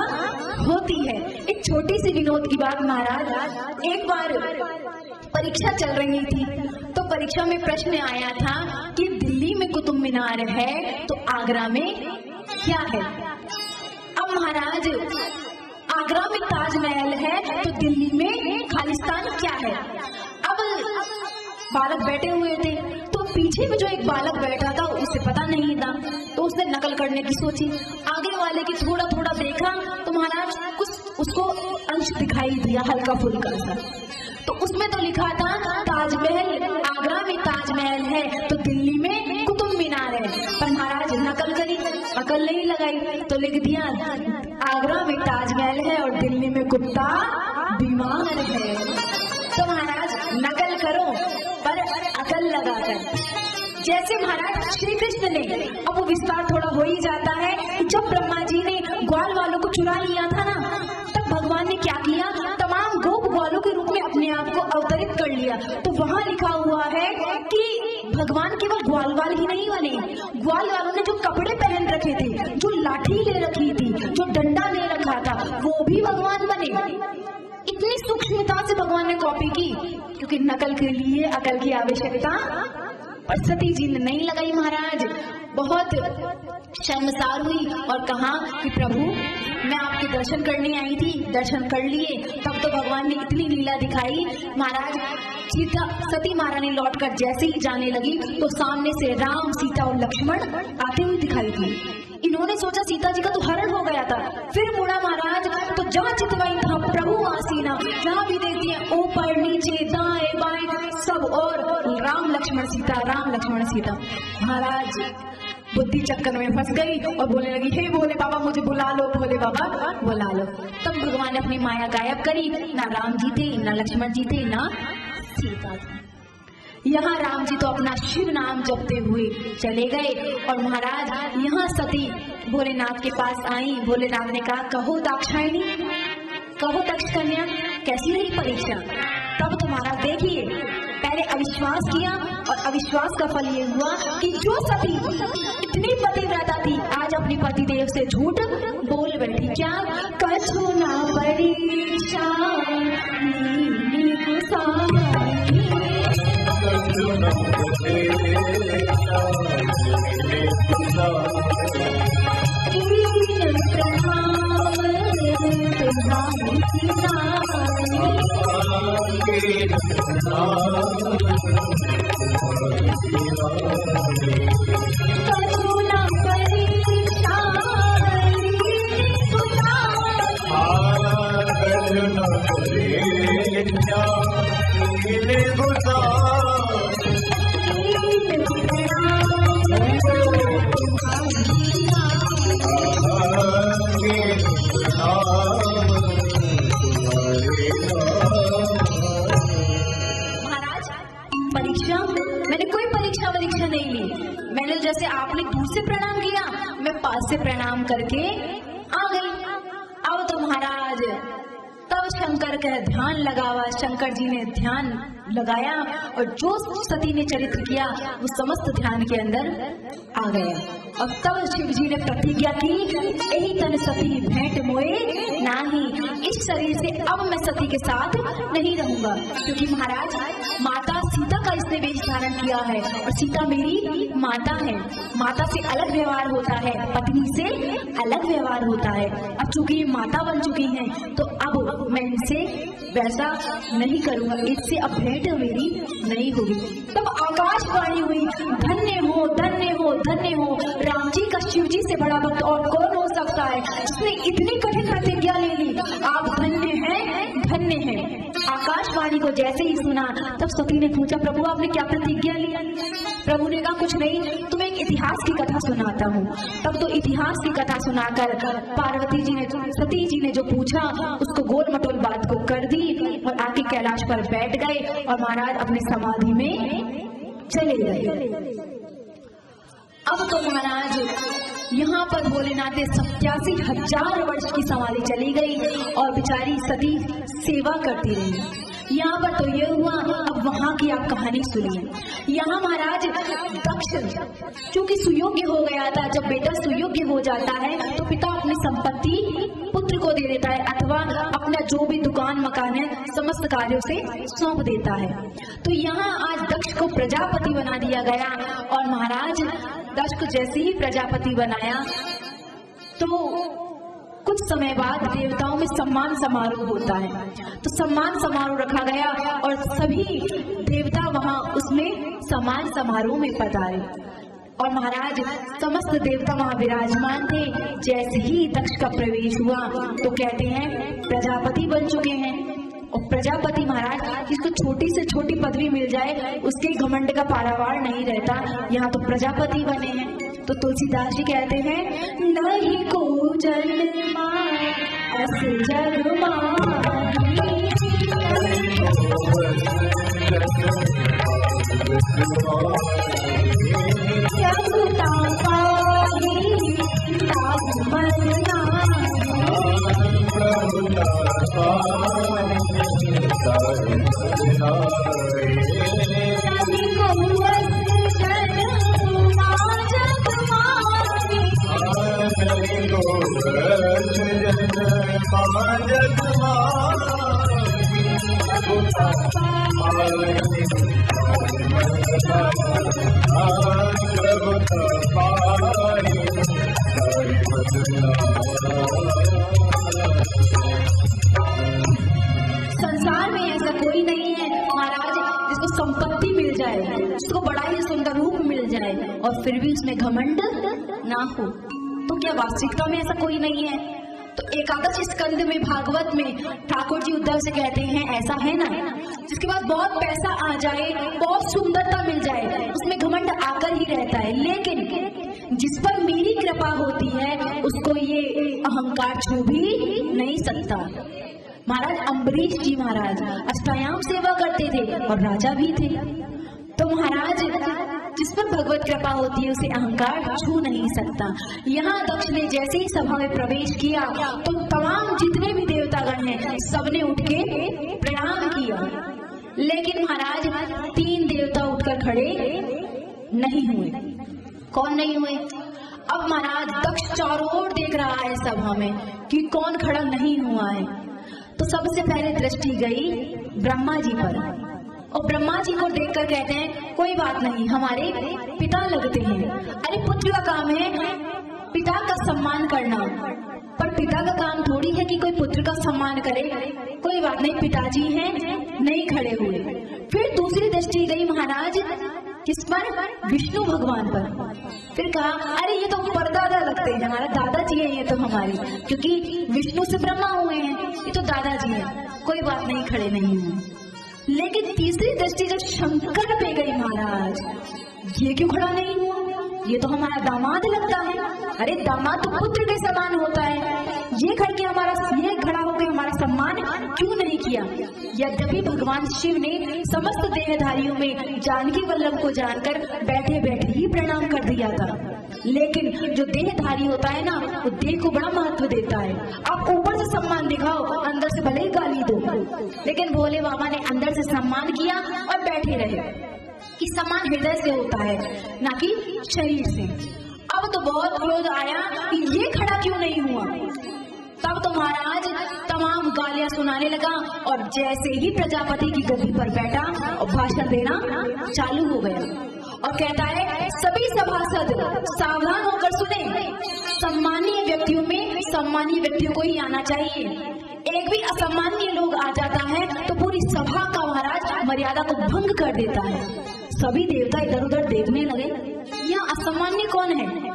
होती है। एक छोटी सी विनोद की बात महाराज, एक बार परीक्षा चल रही थी तो परीक्षा में प्रश्न आया था कि दिल्ली में कुतुब मीनार है तो आगरा में क्या है। अब महाराज आगरा में ताजमहल है तो दिल्ली में खालिस्तान क्या है। अब बालक बैठे हुए थे तो पीछे में जो एक बालक बैठा था उसे पता नहीं था तो उसने नकल करने की सोची। आगे वाले की थोड़ा थोड़ा देखा तो महाराज कुछ उसको अंश दिखाई दिया हल्का फुल्का सा, तो उसमें तो लिखा था ताजमहल, आगरा में ताजमहल है तो दिल्ली में कुतुब मीनार है। पर महाराज नकल करी, अकल नहीं लगाई तो लिख दिया आगरा में ताजमहल है और दिल्ली में कुत्ता बीमार है। तो महाराज नकल करो पर अकल लगाकर। जैसे महाराज श्री कृष्ण ने, अब वो विस्तार थोड़ा हो ही जाता है, जब ब्रह्मा जी ने ग्वाल वालों को चुरा लिया था ना, तब भगवान ने क्या किया, तमाम गोप ग्वालों के रूप में अपने आप को अवतरित कर लिया। तो वहाँ लिखा हुआ है कि भगवान केवल ग्वाल वाल ही नहीं बने, ग्वाल वालों ने जो कपड़े पहन रखे थे, जो लाठी ले रखी थी, जो डंडा ले रखा था, वो भी भगवान बने। इतनी सूक्ष्मता से भगवान ने कॉपी की, क्योंकि नकल के लिए अकल की आवश्यकता। और सती जी ने नहीं लगाई महाराज, बहुत शर्मसार हुई और कहा कि प्रभु मैं आपके दर्शन करने आई थी, दर्शन कर लिए। तब तो भगवान ने इतनी लीला दिखाई महाराज, सीता सती महारानी लौटकर जैसे ही जाने लगी तो सामने से राम, सीता और लक्ष्मण आते हुए दिखाई दिए। इन्होंने सोचा सीता जी का तो हरण हो गया था, फिर मुड़ा महाराज तो जहाँ चितवाई था प्रभु आसीना, जहाँ भी देखती है ऊपर नीचे दाएं बाएं सब, और राम लक्ष्मण सीता, राम लक्ष्मण सीता। महाराज बुद्धि चक्कर में फंस गई और बोलने लगी हे भोले बाबा मुझे बुला लो, भोले बाबा बुला लो। तब भगवान ने अपनी माया गायब करी, ना राम जी थे, ना लक्ष्मण जी थे, ना सीता थी। यहाँ राम जी तो अपना शिव नाम जपते हुए चले गए और महाराज यहाँ सती भोलेनाथ के पास आई। भोलेनाथ ने कहा कहो दाक्षायणी, कहो दक्ष कन्या कैसी रही परीक्षा। तब तो महाराज देखिए, पहले अविश्वास किया और अविश्वास का फल ये हुआ कि जो सती इतनी पतिव्रता थी आज अपने पतिदेव से झूठ बोल बैठी। क्या कछु ना परीक्षा जैसे आपने दूर से प्रणाम किया, मैं पास से प्रणाम करके आ गई। अब तो महाराज तब शंकर का ध्यान लगावा, शंकर जी ने ध्यान लगाया और जो सती ने चरित्र किया वो समस्त ध्यान के अंदर आ गया। और तब शिव जी ने प्रतिज्ञा की यही तन सती भेंट मोए नाही, इस शरीर से अब मैं सती के साथ नहीं रहूंगा। क्योंकि महाराज माता सीता का इसने वेश धारण किया है और सीता मेरी माता है। माता से अलग व्यवहार होता है, पत्नी से अलग व्यवहार होता है। अब चूंकि ये माता बन चुकी हैं तो अब मैं इनसे वैसा नहीं करूंगा, इससे अब भेंट मेरी नहीं होगी। तब आकाशवाणी हुई धन्य हो धन्य हो धन्य हो, राम जी का शिव जी से बड़ा भक्त और कौन हो सकता है जिसने इतनी कठिन प्रतिज्ञा ले ली। आप धन्य हैं, धन्य हैं। आकाशवाणी को जैसे ही सुना तब सती ने पूछा प्रभु आपने क्या प्रतिज्ञा ली। प्रभु ने कहा कुछ नहीं, तुम्हें एक इतिहास की कथा सुनाता हूँ। तब तो इतिहास की कथा सुनाकर पार्वती जी ने, सती जी ने जो पूछा उसको गोल मटोल बात को कर दी और आके कैलाश पर बैठ गए और महाराज अपने समाधि में चले गए। अब तो महाराज यहाँ पर भोलेनाथ 87,000 वर्ष की समाधि चली गई और बेचारी सती सेवा करती रही। यहाँ पर तो ये हुआ, अब वहां की आप कहानी सुनिए। यहाँ महाराज दक्ष चूंकि सुयोग्य हो गया था, जब बेटा सुयोग्य हो जाता है तो पिता अपनी संपत्ति पुत्र को दे देता है, अथवा अपना जो भी दुकान मकान है समस्त कार्यों से सौंप देता है। तो यहाँ आज दक्ष को प्रजापति बना दिया गया, और महाराज दक्ष को जैसे ही प्रजापति बनाया तो कुछ समय बाद देवताओं में सम्मान समारोह होता है। तो सम्मान समारोह रखा गया और सभी देवता वहां उसमें सम्मान समारोह में पधारे, और महाराज समस्त देवता वहां विराजमान थे। जैसे ही दक्ष का प्रवेश हुआ तो कहते हैं प्रजापति बन चुके हैं। और प्रजापति महाराज जिसको छोटी से छोटी पदवी मिल जाए उसके घमंड का पारावार नहीं रहता, यहाँ तो प्रजापति बने हैं। तो तुलसीदास जी कहते हैं नहीं को जन्मा अस जग माही, संसार में ऐसा कोई नहीं है महाराज जिसको संपत्ति मिल जाए, जिसको बड़ा ही सुंदर रूप मिल जाए और फिर भी उसमें घमंड ना हो। तो क्या वास्तविकता में ऐसा कोई नहीं है? तो एकादश स्कंद में भागवत में ठाकुर जी उद्धव से कहते हैं ऐसा है ना, जिसके बाद बहुत पैसा आ जाए, बहुत सुंदरता मिल जाए, उसमें घमंड आकर ही रहता है, लेकिन जिस पर मेरी कृपा होती है उसको ये अहंकार छू भी नहीं सकता। महाराज अम्बरीश जी महाराज अष्टायाम सेवा करते थे और राजा भी थे। तो महाराज जिस पर भगवत कृपा होती है उसे अहंकार छू नहीं सकता। यहाँ दक्ष ने जैसे ही सभा में प्रवेश किया तो तमाम जितने भी देवतागण हैं सबने उठ के प्रणाम किया, लेकिन महाराज 3 देवता उठकर खड़े नहीं हुए। कौन नहीं हुए? अब महाराज दक्ष चारों ओर देख रहा है सभा में कि कौन खड़ा नहीं हुआ है। तो सबसे पहले दृष्टि गई ब्रह्मा जी पर, और ब्रह्मा जी को देखकर कहते हैं कोई बात नहीं, हमारे पिता लगते हैं। अरे पुत्र का काम है पिता का सम्मान करना, पर पिता का काम थोड़ी है कि कोई पुत्र का सम्मान करे। कोई बात नहीं, पिताजी हैं, नहीं खड़े हुए। फिर दूसरी दृष्टि गई महाराज किस पर? विष्णु भगवान पर। फिर कहा अरे ये तो परदादा लगते हैं, हमारा दादाजी है ये तो हमारे, क्योंकि विष्णु से ब्रह्मा हुए हैं, ये तो दादाजी हैं। कोई बात नहीं, खड़े नहीं हुए। लेकिन तीसरी दृष्टि जब शंकर पे गई महाराज, ये क्यों खड़ा नहीं हुआ? ये तो हमारा दामाद लगता है। अरे दामाद तो पुत्र के समान होता है, ये खड़ा होकर हमारा सम्मान क्यों नहीं किया? यद्यपि भगवान शिव ने समस्त देहधारियों में जानकी वल्लभ को जानकर बैठे बैठे ही प्रणाम कर दिया था, लेकिन जो देहधारी होता है ना वो देह को बड़ा महत्व देता है। आप ऊपर से सम्मान दिखाओ, अंदर से भले ही गाली दो, लेकिन भोले बाबा ने अंदर से सम्मान किया और बैठे रहे कि सम्मान हृदय से होता है ना कि शरीर से। अब तो बहुत क्रोध आया कि ये खड़ा क्यों नहीं हुआ। तब तो महाराज तमाम गालियां सुनाने लगा, और जैसे ही प्रजापति की गद्दी पर बैठा और भाषण देना चालू हो गया, और कहता है सभी सभासद सावधान होकर सुने, सम्मानीय व्यक्तियों में सम्मानीय व्यक्तियों को ही आना चाहिए। एक भी असम्मानीय लोग आ जाता है तो पूरी सभा का महाराज मर्यादा को भंग कर देता है। सभी देवता इधर उधर देखने लगे, यहाँ असम्मान्य कौन है?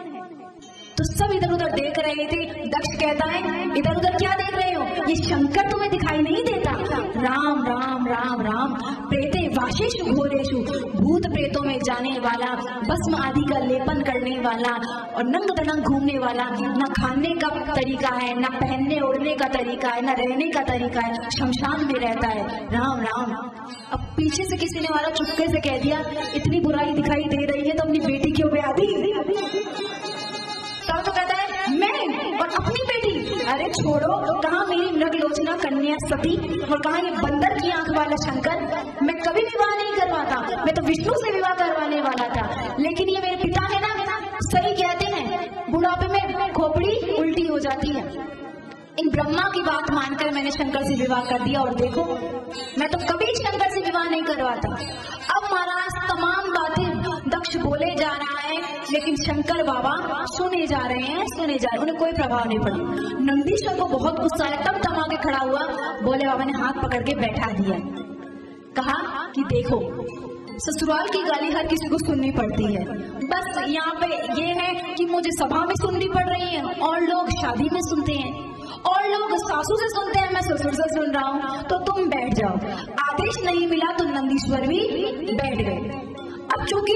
तो सब इधर उधर देख रहे थे। दक्ष कहता है इधर उधर क्या देख रहे हो? ये शंकर तुम्हें दिखाई नहीं देता? राम राम राम राम प्रेते वाशेषु घोरेषु, भूत प्रेतों में जाने वाला, भस्म आदि का लेपन करने वाला और नंग तड़ंग घूमने वाला, न खाने का तरीका है, न पहनने ओढ़ने का तरीका है, न रहने का तरीका है, शमशान में रहता है। राम राम। अब पीछे से किसी ने वाला चुपके से कह दिया इतनी बुराई दिखाई दे रही है तो अपनी बेटी क्यों ब्याह दी? तब तो कहता है मैं और अपनी बेटी, अरे छोड़ो, कहाँ मेरी मृगलोचना कन्या सती और कहाँ ये बंदर की आंख वाला शंकर। मैं कभी विवाह नहीं करवाता, मैं तो विष्णु से विवाह करवाने वाला था। लेकिन ये मेरे पिता है ना, सही कहते हैं, बुढ़ापे में खोपड़ी उल्टी हो जाती है। इन ब्रह्मा की बात मानकर मैंने शंकर से विवाह कर दिया और देखो, मैं तो कभी शंकर से विवाह नहीं करवाता। अब महाराज तमाम बातें दक्ष बोले जा रहा है, लेकिन शंकर बाबा सुने जा रहे हैं, उन्हें कोई प्रभाव नहीं पड़ा। नंदीश्वर को बहुत गुस्सा आया, तब दमा के खड़ा हुआ। भोले बाबा ने हाथ पकड़ के बैठा दिया, कहा कि देखो, ससुराल की गाली हर किसी को सुननी पड़ती है। बस यहाँ पे ये है कि मुझे सभा में सुननी पड़ रही है, और लोग शादी में सुनते हैं, और लोग सासू से सुनते हैं, मैं ससुर से सुन रहा हूँ, तो तुम बैठ जाओ। आदेश नहीं मिला तो नंदीश्वर भी बैठ गए। अब चूंकि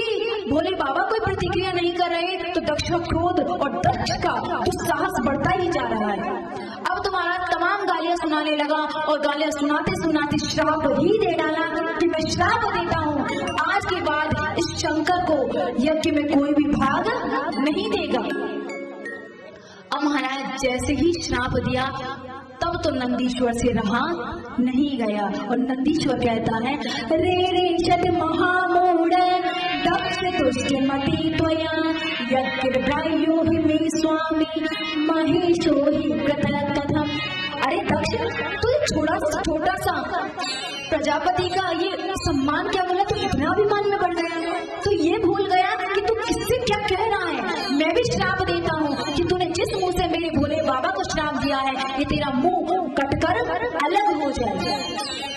भोले बाबा कोई प्रतिक्रिया नहीं कर रहे, तो दक्ष का क्रोध और दक्ष का दुस्साहस बढ़ता ही जा रहा है। अब तुम्हारा तमाम गालियां सुनाने लगा, और गालियां सुनाते सुनाते श्राप ही दे डाला कि मैं श्राप देता हूँ, आज के बाद इस शंकर को यज्ञ में कोई भी भाग नहीं देगा। अब महाराज जैसे ही श्राप दिया, तब तो नंदीश्वर से रहा नहीं गया, और नंदीश्वर कहता है, रे रे शत महामूढ़ दक्ष तुष्टिमति त्वया यज्ञ हि मे स्वामी महेशो हि कृतकथम। अरे दक्ष, तू छोटा सा प्रजापति का ये सम्मान क्या बोला, तो इतना अभिमान में बढ़ गया, तो ये भूल गया कि तू किससे क्या कह रहा है। मैं भी श्राप देता हूँ कि तूने जिस मुंह से मेरे भोले बाबा को श्राप दिया है, ये तेरा मुंह कटकर अलग हो जाए।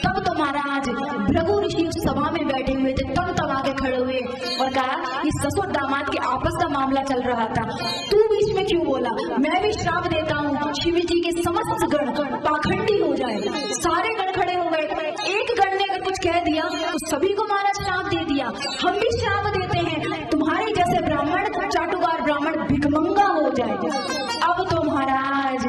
तब तो महाराज भृगु ऋषि उस सभा में बैठे हुए थे, तब आगे खड़े हुए और कहा, इस ससुर दामाद के आपस का मामला चल रहा था, तू बीच में क्यों बोला। मैं भी श्राप देता हूँ, शिव जी के समस्त गण पाखंडी हो जाए। सारे गण खड़े हो गए, एक गण ने अगर कुछ कह दिया तो सभी को महाराज श्राप दे दिया। हम भी श्राप देते हैं, तुम्हारे जैसे ब्राह्मण, चाटुकार ब्राह्मण भिखमंगा हो जाए। अब तो महाराज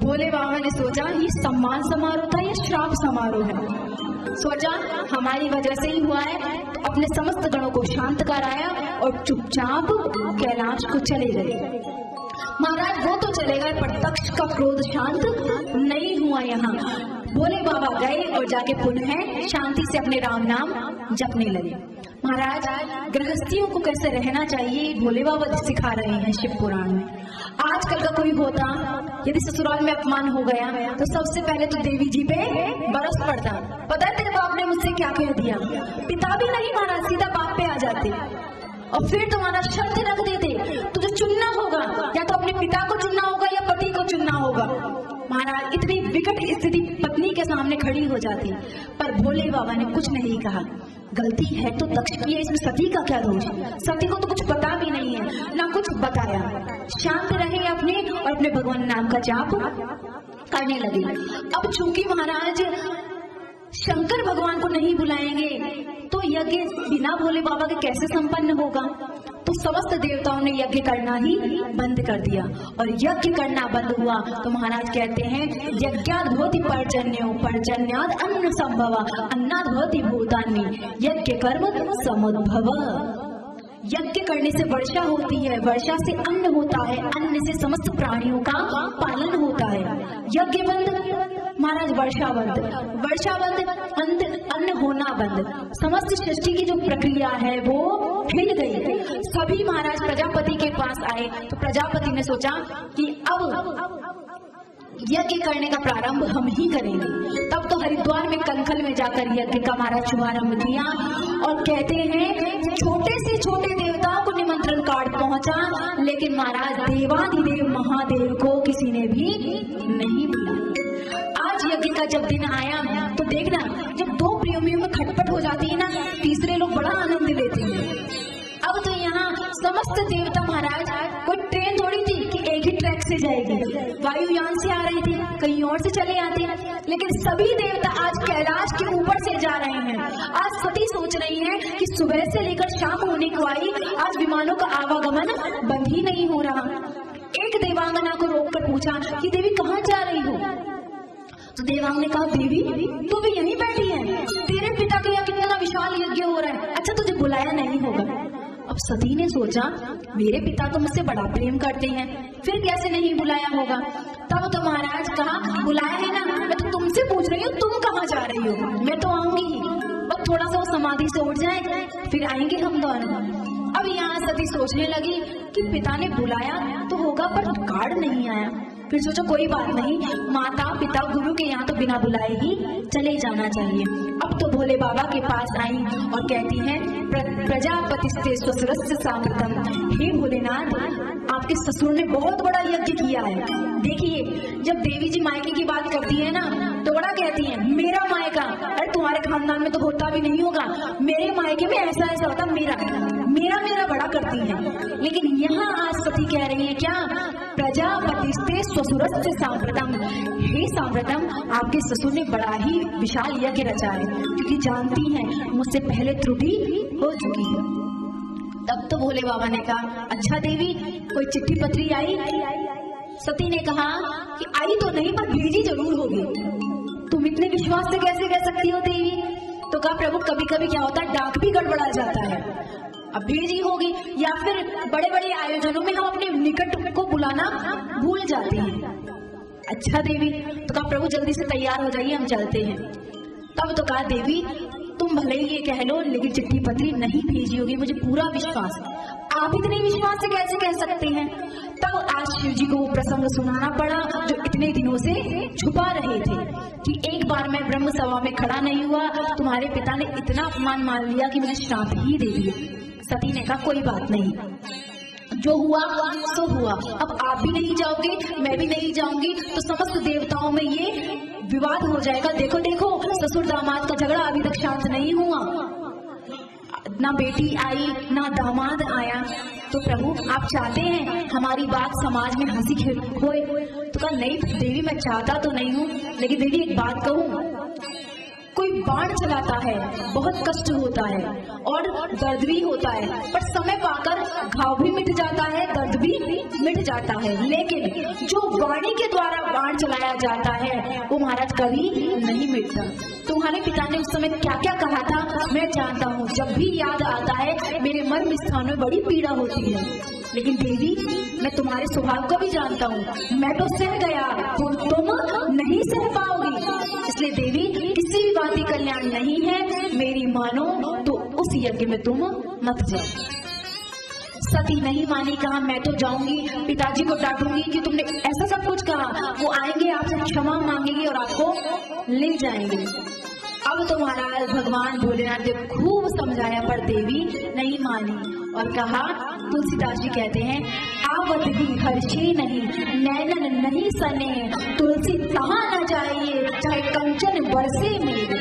भोले बाबा ने सोचा, ये सम्मान समारोह था या श्राप समारोह है। सोचा हमारी वजह से ही हुआ है, तो अपने समस्त गणों को शांत कराया और चुपचाप कैलाश को चले गए। महाराज वो तो चले गए, पर दक्ष का क्रोध शांत नहीं हुआ। यहाँ भोले बाबा गए और जाके पुनः शांति से अपने राम नाम जपने लगे। महाराज गृहस्थियों को कैसे रहना चाहिए भोले बाबा सिखा रहे हैं शिव पुराण में। आजकल का कोई होता, यदि ससुराल में अपमान हो गया तो सबसे पहले तो देवी जी पे बरस पड़ता, पता है तेरे बाप ने मुझसे क्या कह दिया। पिता भी नहीं महाराज, सीधा बाप पे आ जाते और फिर तुम्हारा शर्त रख देते, तुझे चुनना होगा, या तो अपने पिता को चुनना होगा या पति को चुनना होगा। महाराज इतनी विकट स्थिति पत्नी के सामने खड़ी हो जाती, पर भोले बाबा ने कुछ नहीं कहा। गलती है तो दक्ष की है, इसमें सती का क्या दोष। सती को तो कुछ पता भी नहीं है, ना कुछ बताया। शांत रहे अपने और अपने भगवान नाम का जाप करने लगे। अब चूंकि महाराज शंकर भगवान को नहीं बुलाएंगे तो यज्ञ बिना भोले बाबा के कैसे संपन्न होगा। तो समस्त देवताओं ने यज्ञ करना ही बंद कर दिया, और यज्ञ करना बंद हुआ तो महाराज कहते हैं, यज्ञाद भवति पर्जन्यो पर्जन्याद अन्न संभवा अन्नाद भवति भूतानि यज्ञ कर्म समुद्भव। यज्ञ करने से वर्षा होती है, वर्षा से अन्न होता है, अन्न से समस्त प्राणियों का पालन होता है। यज्ञ बंद महाराज, वर्षा बंद, वर्षा बंद, अन्न होना बंद, समस्त सृष्टि की जो प्रक्रिया है वो हिल गई। सभी महाराज प्रजापति के पास आए तो प्रजापति ने सोचा कि अब यज्ञ करने का प्रारंभ हम ही करेंगे। तब तो हरिद्वार में कंखल में जाकर यज्ञ का महाराज शुभारंभ किया, और कहते हैं छोटे से छोटे देवताओं को निमंत्रण कार्ड पहुंचा, लेकिन महाराज देवाधिदेव महादेव को किसी ने भी नहीं बुलाया। आज यज्ञ का जब दिन आया तो देखना, जब दो प्रेमियों में खटपट हो जाती है ना, तीसरे लोग बड़ा आनंद लेते हैं। अब तो यहाँ समस्त देवता महाराज, कोई ट्रेन थोड़ी थी कि एक ही ट्रैक से जाएगी, वायुयान से आ रही थी, कहीं और से चले आते हैं, लेकिन सभी देवता आज कैलाश के ऊपर से जा रहे हैं। आज सती सोच रही है कि सुबह से लेकर शाम होने को आई, आज विमानों का आवागमन बंद ही नहीं हो रहा। एक देवांगना को रोककर पूछा कि देवी कहाँ जा रही हो। तो देवांग ने कहा, देवी तू भी यहीं बैठी है, तेरे पिता के यहाँ कितना विशाल यज्ञ हो रहा है, अच्छा तुझे बुलाया नहीं होगा। अब सती ने सोचा मेरे पिता तो मुझसे बड़ा प्रेम करते हैं, फिर कैसे नहीं बुलाया होगा। तब तो महाराज कहा बुलाया है ना, मैं तो तुमसे पूछ रही हूँ तुम कहाँ जा रही हो, मैं तो आऊंगी ही, और थोड़ा सा वो समाधि से उठ जाए फिर आएंगे हम दोनों। अब यहाँ सती सोचने लगी कि पिता ने बुलाया तो होगा पर कार्ड नहीं आया। फिर सोचो कोई बात नहीं, माता पिता गुरु के यहाँ तो बिना बुलाए ही चले जाना चाहिए। अब तो भोले बाबा के पास आई और कहती हैं प्रजापतिस्ते स्वसुरस्य सामर्थ्यम, हे भोलेनाथ आपके ससुर ने बहुत बड़ा यज्ञ किया है। देखिए जब देवी जी मायके की बात करती है ना तो बड़ा कहती है मेरा मायका, अरे तुम्हारे खानदान में तो होता भी नहीं होगा, मेरे मायके में ऐसा ऐसा होता, मेरा मेरा मेरा बड़ा करती है। लेकिन यहाँ आज सती कह रही है क्या, प्रजापतिस्ते स्वसुरस्य साम्प्रतम, हे साम्प्रतम आपके ससुर ने बड़ा ही विशाल यज्ञ रचा है, क्योंकि जानती हैं मुझसे पहले त्रुटि हो चुकी है। तब तो भोले बाबा ने कहा अच्छा देवी कोई चिट्ठी पत्री आई। सती ने कहा कि आई तो नहीं पर भेजी जरूर होगी। तुम इतने विश्वास से कैसे कह सकती हो देवी। तो कहा प्रभु कभी कभी क्या होता है डाक भी गड़बड़ा जाता है, अब भेजी होगी, या फिर बड़े बड़े आयोजनों में हम अपने निकट को बुलाना भूल जाते हैं। अच्छा देवी, तो कहा प्रभु जल्दी से तैयार हो जाइए हम चलते हैं। तब तो कहा देवी तुम भले ही ये कह लो लेकिन चिट्ठी पत्री नहीं भेजी होगी, मुझे पूरा विश्वास है। आप इतने विश्वास से कैसे कह सकते हैं। तब आज शिव जी को वो प्रसंग सुनाना पड़ा जो इतने दिनों से छुपा रहे थे कि एक बार मैं ब्रह्म सभा में खड़ा नहीं हुआ, तुम्हारे पिता ने इतना अपमान मान लिया कि मुझे श्राप ही दे दिए। सती ने कहा कोई बात नहीं, जो हुआ सो हुआ, अब आप भी नहीं जाओगे मैं भी नहीं जाऊंगी तो समस्त देवताओं में ये विवाद हो जाएगा। देखो देखो ससुर दामाद का झगड़ा अभी तक शांत नहीं हुआ, ना बेटी आई ना दामाद आया, तो प्रभु आप चाहते हैं हमारी बात समाज में हंसी होए। तो कहा नहीं देवी मैं चाहता तो नहीं हूँ, लेकिन देवी एक बात कहूँ, कोई बाण चलाता है बहुत कष्ट होता है और दर्द भी होता है, पर समय पाकर घाव भी मिट जाता है दर्द भी मिट जाता है, लेकिन जो वाणी के द्वारा बाण चलाया जाता है वो महाराज कभी नहीं मिटता। तुम्हारे पिता ने उस समय क्या क्या कहा था मैं जानता हूँ, जब भी याद आता है मेरे मर्म स्थान में बड़ी पीड़ा होती है। लेकिन देवी मैं तुम्हारे स्वभाव को भी जानता हूँ, मैं तो सह गया तुम नहीं सह पाओगी, इसलिए देवी किसी भी बात की कल्याण नहीं है, मेरी मानो तो उस यज्ञ में तुम मत जाओ। सती नहीं मानी, कहा मैं तो जाऊंगी, पिताजी को डांटूंगी कि तुमने ऐसा सब कुछ कहा, वो आएंगे आपसे क्षमा मांगेंगे और आपको ले जाएंगे। अब तो महाराज भगवान भोलेनाथ ने खूब समझाया पर देवी नहीं मानी और कहा, तुलसीदास जी कहते हैं आवत ही हर्षे नहीं नैनन नहीं सने, तुलसी तहाँ न जाइए चाहे कंचन बरसे मेरे।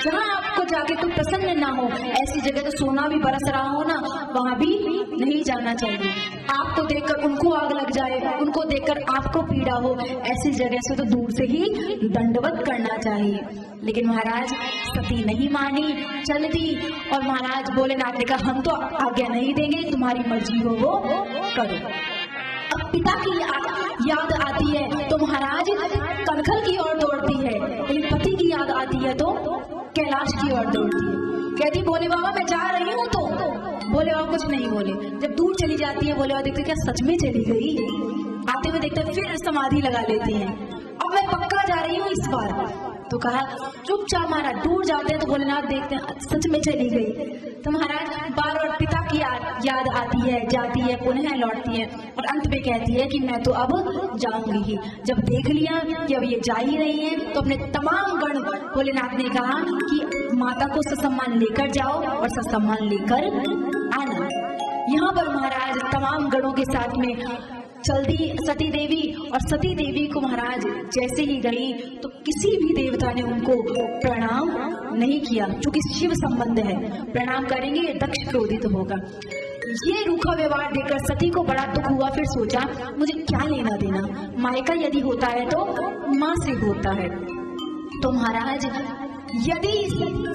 जहाँ आपको जाके तुम प्रसन्न ना हो, ऐसी जगह तो सोना भी बरस रहा हो ना, वहाँ भी नहीं जाना चाहिए। आपको देखकर उनको आग लग जाए, उनको देखकर आपको पीड़ा हो, ऐसी जगह से तो दूर से ही दंडवत करना चाहिए। लेकिन महाराज सती नहीं मानी, चल दी, और महाराज भोलेनाथ ने कहा हम तो आज्ञा नहीं देंगे, तुम्हारी मर्जी हो वो करो। अब पिता की याद आती है तो महाराज कनखल की ओर दौड़ती है, लेकिन पति की याद आती है तो कैलाश की ओर दौड़ती है। कहती भोले बाबा मैं जा रही हूँ, तो भोले बाबा कुछ नहीं बोले। जब दूर चली जाती है भोले बाबा देखते क्या सच में चली गई, आते हुए देखते फिर समाधि लगा लेती है, अब मैं पक्का जा रही हूँ इस बार। तो कहा चुपचाप महाराज, दूर जाते हैं तो भोलेनाथ देखते हैं सच में चली गई। तो महाराज बार बार पिता की याद आती है, जाती है, पुनः लौटती है और अंत में कहती है कि मैं तो अब जाऊंगी ही। जब देख लिया कि अब ये जा ही रही है तो अपने तमाम गण, भोलेनाथ ने कहा कि माता को ससम्मान लेकर जाओ और ससम्मान लेकर आना। यहाँ पर महाराज तमाम गणों के साथ में चल दी सती देवी, और सती देवी को महाराज जैसे ही गई तो किसी भी देवता ने उनको प्रणाम नहीं किया, क्योंकि शिव संबंध है, प्रणाम करेंगे ये दक्ष क्रोधित होगा। ये रूखा व्यवहार देखकर सती को बड़ा दुख हुआ। फिर सोचा मुझे क्या लेना देना, मायका यदि होता है तो माँ से होता है। तो महाराज यदि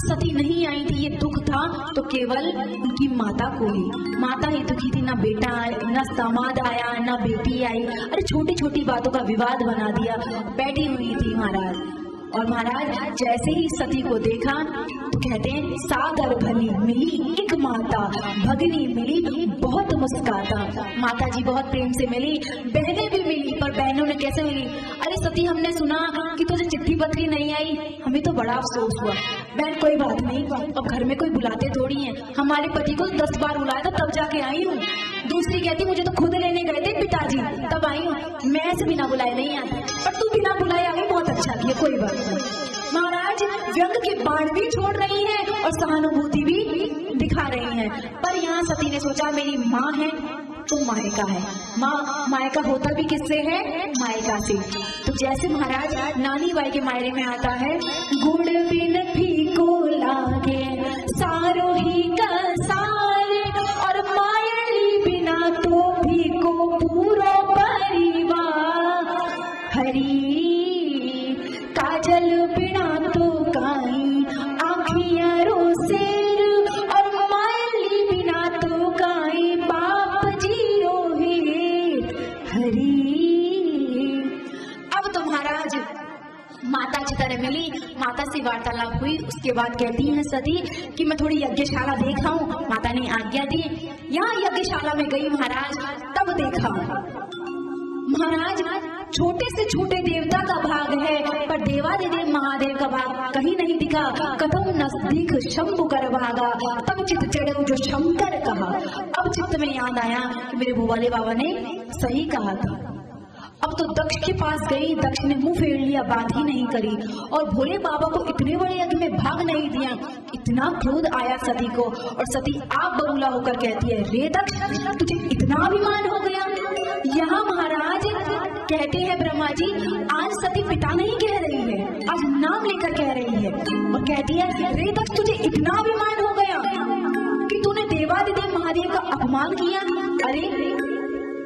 सती नहीं आई थी, ये दुख था तो केवल उनकी माता को ही, माता ही दुखी थी, ना बेटा ना दामाद आया ना बेटी आई। अरे छोटी छोटी बातों का विवाद बना दिया, बैठी हुई थी महाराज। और महाराज जैसे ही सती को देखा तो कहते हैं सादर भली मिली एक माता, भगनी मिली बहुत मुस्काता। माता जी बहुत प्रेम से मिली, बहनें भी मिली, पर बहनों ने कैसे मिली? अरे सती हमने सुना कि तुझे चिट्ठी पत्री नहीं आई, हमें तो बड़ा अफसोस हुआ। बहन कोई बात नहीं, अब घर में कोई बुलाते थोड़ी है, हमारे पति को 10 बार बुलाया था तब जाके आई हूँ। दूसरी कहती मुझे तो खुद लेने गए थे पिताजी तब आई हूँ, मैं ऐसे बिना बुलाए नहीं आती, पर तू बिना बुलाए आ गई, बहुत अच्छा किया, कोई बात नहीं। महाराज व्यंग के बाण भी छोड़ रही है और सहानुभूति भी दिखा रही है, पर यहाँ सती ने सोचा मेरी माँ है तो मायका है, माँ मायका होता भी किससे है? मायका से। तो जैसे महाराज नानी बाई के मायरे में आता है, गुड़ बिन फीको लागे सारो ही का सारे, और मायली बिना तो फीको पूरा परिवार, हरी काजल बिना तो काई आँखियाँ रोसेर, और मायली बिना तो काई बाप जी रोहे हरी। अब तो महाराज माता जी तरह मिली, माता से वार्तालाप हुई, उसके बाद कहती हैं सती कि मैं थोड़ी यज्ञशाला देखा हूँ। माता ने आज्ञा दी, यहाँ यज्ञशाला में गई महाराज, तब देखा महाराज छोटे से छोटे देवता का भाग है, पर देवादिदेव महादेव का भाग कहीं नहीं दिखा। कदम नजदीक शंभु कर भागा, तब चित चढ़े जो शंकर कहा। अब चित्त में याद आया कि मेरे भोले बाबा ने सही कहा था। अब तो दक्ष के पास गई, दक्ष ने मुंह फेर लिया, बात ही नहीं करी, और भोले बाबा को इतने बड़े यज्ञ में भाग नहीं दिया। इतना क्रोध आया सती को, और सती आप बबूला होकर कहती है, रे दक्ष तुझे इतना अभिमान हो गया। यहाँ महाराज कहते हैं ब्रह्मा जी, आज सती पिता नहीं कह रही है, आज नाम लेकर कह रही है, और कहती है रे दक्ष तुझे इतना अभिमान हो गया कि तूने देवादिदेव महादेव का अपमान किया। अरे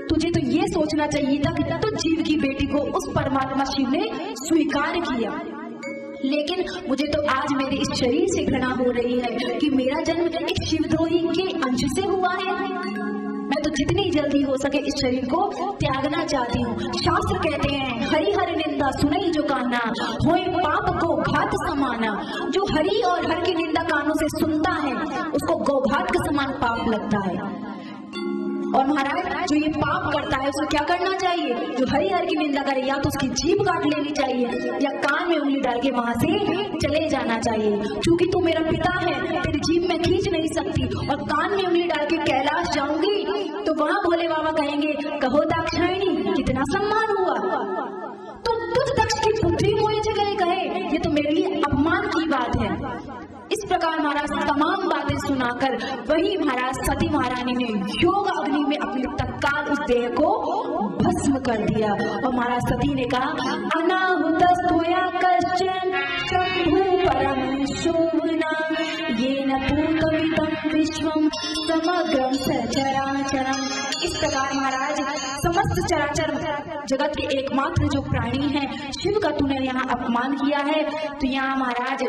तुझे तो ये सोचना चाहिए था कि तो जीव की बेटी को उस परमात्मा शिव ने स्वीकार किया, लेकिन मुझे तो आज मेरे इस शरीर से घृणा हो रही है कि मेरा जन्म एक शिवद्रोही के अंश से हुआ है। मैं तो जितनी जल्दी हो सके इस शरीर को त्यागना चाहती हूँ। शास्त्र कहते हैं हरि हरि निंदा सुनई जो काना, होए पाप को घात समाना। जो हरि और हर की निंदा कानों से सुनता है उसको गौघात के समान पाप लगता है। और महाराज जो ये पाप करता है उसको क्या करना चाहिए? जो हरि हर की निंदा करे या तो उसकी जीभ काट लेनी चाहिए या कान में उंगली डाल के वहां से चले जाना चाहिए। क्योंकि तू मेरा पिता है, तेरी जीभ में खींच नहीं सकती, और कान में उंगली डाल के कैलाश जाऊंगी तो वहां भोले बाबा कहेंगे, कहो दाक्षायणी कितना सम्मान हुआ। तो तुझ दक्ष की पुत्री मुझे जगह कहे, ये तो मेरे लिए अपमान की बात है। इस प्रकार महाराज तमाम बातें सुनाकर वही महाराज सती महारानी ने योग अग्नि में अपने तत्काल उस देह को भस्म कर दिया। और महाराज सती ने कहा, अनाहुतस्त्वया कश्चन शंभु परम शोभना, येन पूतमिदं विश्वं समग्रं सचराचरम्। इस प्रकार महाराज समस्त चराचर जगत के एकमात्र जो प्राणी है शिव का तूने यहाँ अपमान किया है। तो यहाँ महाराज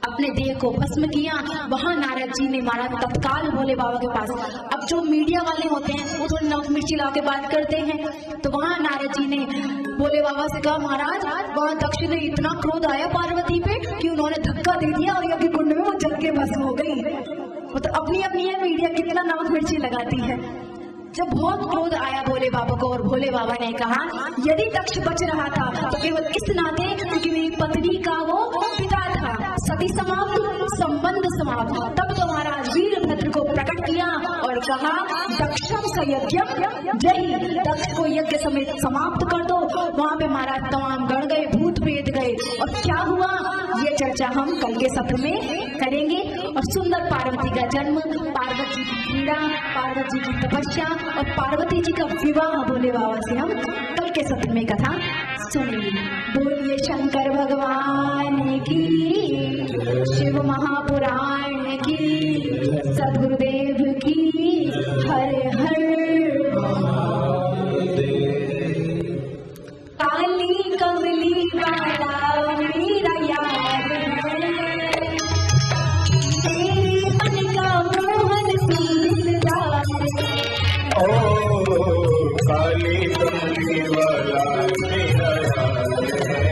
अपने देह को भस्म किया। वहां नारद जी ने मारा तत्काल भोले बाबा के पास। अब जो मीडिया वाले होते हैं वो थोड़ी नमक मिर्ची ला के बात करते हैं, तो वहां नारद जी ने भोले बाबा से कहा, महाराज वहां दक्ष ने इतना क्रोध आया पार्वती पे कि उन्होंने धक्का दे दिया और यज्ञ कुंड में वो जल के भस्म हो गई। तो अपनी अपनी है मीडिया कितना नमक मिर्ची लगाती है। जब बहुत क्रोध आया भोले बाबा को, और भोले बाबा ने कहा, यदि दक्ष बच रहा था तो केवल इस नाते क्योंकि मेरी पत्नी का वो पिता था। सती समाप्त, संबंध समाप्त। तब तो महाराज वीरभद्र को प्रकट किया और कहा, दक्षम स यज्ञम जय, दक्ष को यज्ञ समेत समाप्त कर दो। वहां पे महाराज तमाम गण गए, भूत प्रेत गए, और क्या हुआ ये चर्चा हम कल के सत्र में करेंगे। और सुंदर पार्वती का जन्म, पार्वती जी की क्रीड़ा, पार्वती जी की तपस्या और पार्वती जी का विवाह भोले बाबा से हम कल के सत्र में कथा सुनेंगे। बोलिए शंकर भगवान की, शिव महापुराण की, सद्गुरुदेव की, हर हर काली कमली वाला मेरा याद है, तेरे मन का मोहन दिलदार। ओ काली कमली वाला मेरा याद है,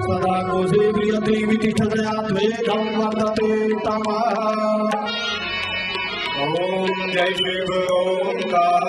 सदा कोशे प्रियति तिष्ठतया द्वेषं वर्धते तमः। ओम जय शिव ओंकार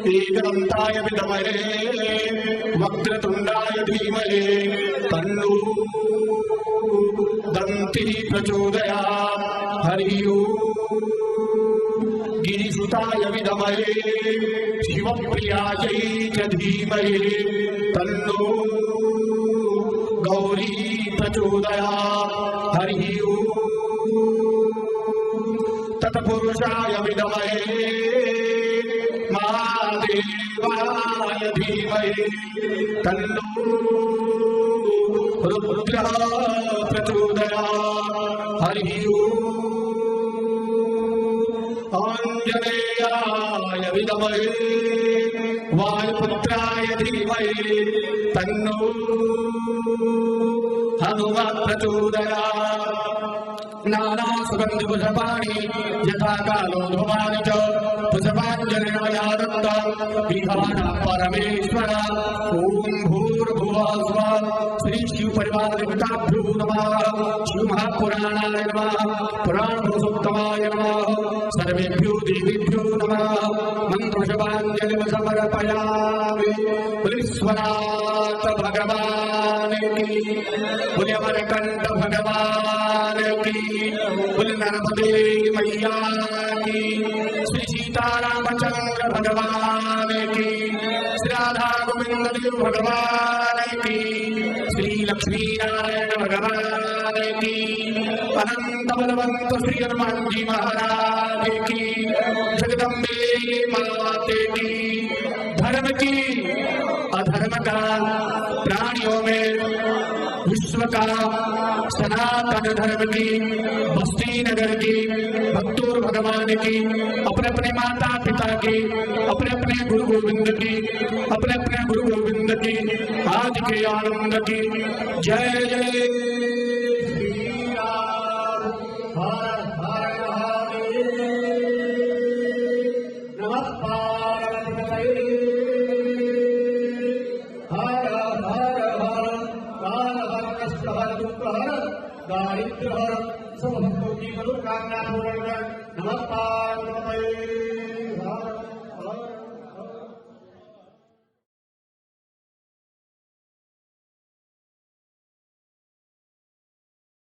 एकदन्ताय विद्महे वक्रतुण्डाय धीमहि तन्नो दन्तिः प्रचोदयात्। हरि ओम्। गिरिसुताय विद्महे शिवप्रियायै च धीमहि तन्नो गौरी प्रचोदयात्। हरि ओम्। तत्पुरुषाय विद्महे महादेवाय धीमहि तन्नो रुद्रः प्रचोदयात्। हरि ओम्। आञ्जनेयाय विद्महे वायुपुत्राय धीमहि तन्नो हनुमत् प्रचोदयात्। नाना सुगंध पुष्पाणि यथा कालो धूमानि च पुष्पाञ्जलिर्मयादत्तं विधानं परमेश्वर। ओम भूर्भुवः स्वः श्री शिव परिवार देवताभ्यो नमः शिवमहापुराणाय नमः पुराणपुरुषोत्तमाय नमः सर्वेभ्यो देवेभ्यो नमः मंत्रपुष्पांजलिं समर्पयामि। विश्वनाथ भगवान की, बोले अमरकंठ भगवान की, बोले नर्मदे मैया की, श्री सीतारामचंद्र भगवान की, श्री राधा गोविंद देव भगवान की, श्री लक्ष्मी नारायण भगवान की, अनंत बलवंत श्री हनुमान जी महाराज की, जगदम्बे माते की, धर्म की अधर्म का प्राणियों में विश्व का सनातन धर्म की बस्ती नगर की भक्तों भगवान की अपने अपने माता पिता की अपने अपने गुरु गोविंद की अपने अपने गुरु गोविंद की आज के आनंद की जय जय श्री राम। हर हर महादेव नमः पार्वती हर हर हर काल हर कष्ट हर दुख हर दारिद्र हर सब भक्तों की मनोकामना पूर्ण कर नमः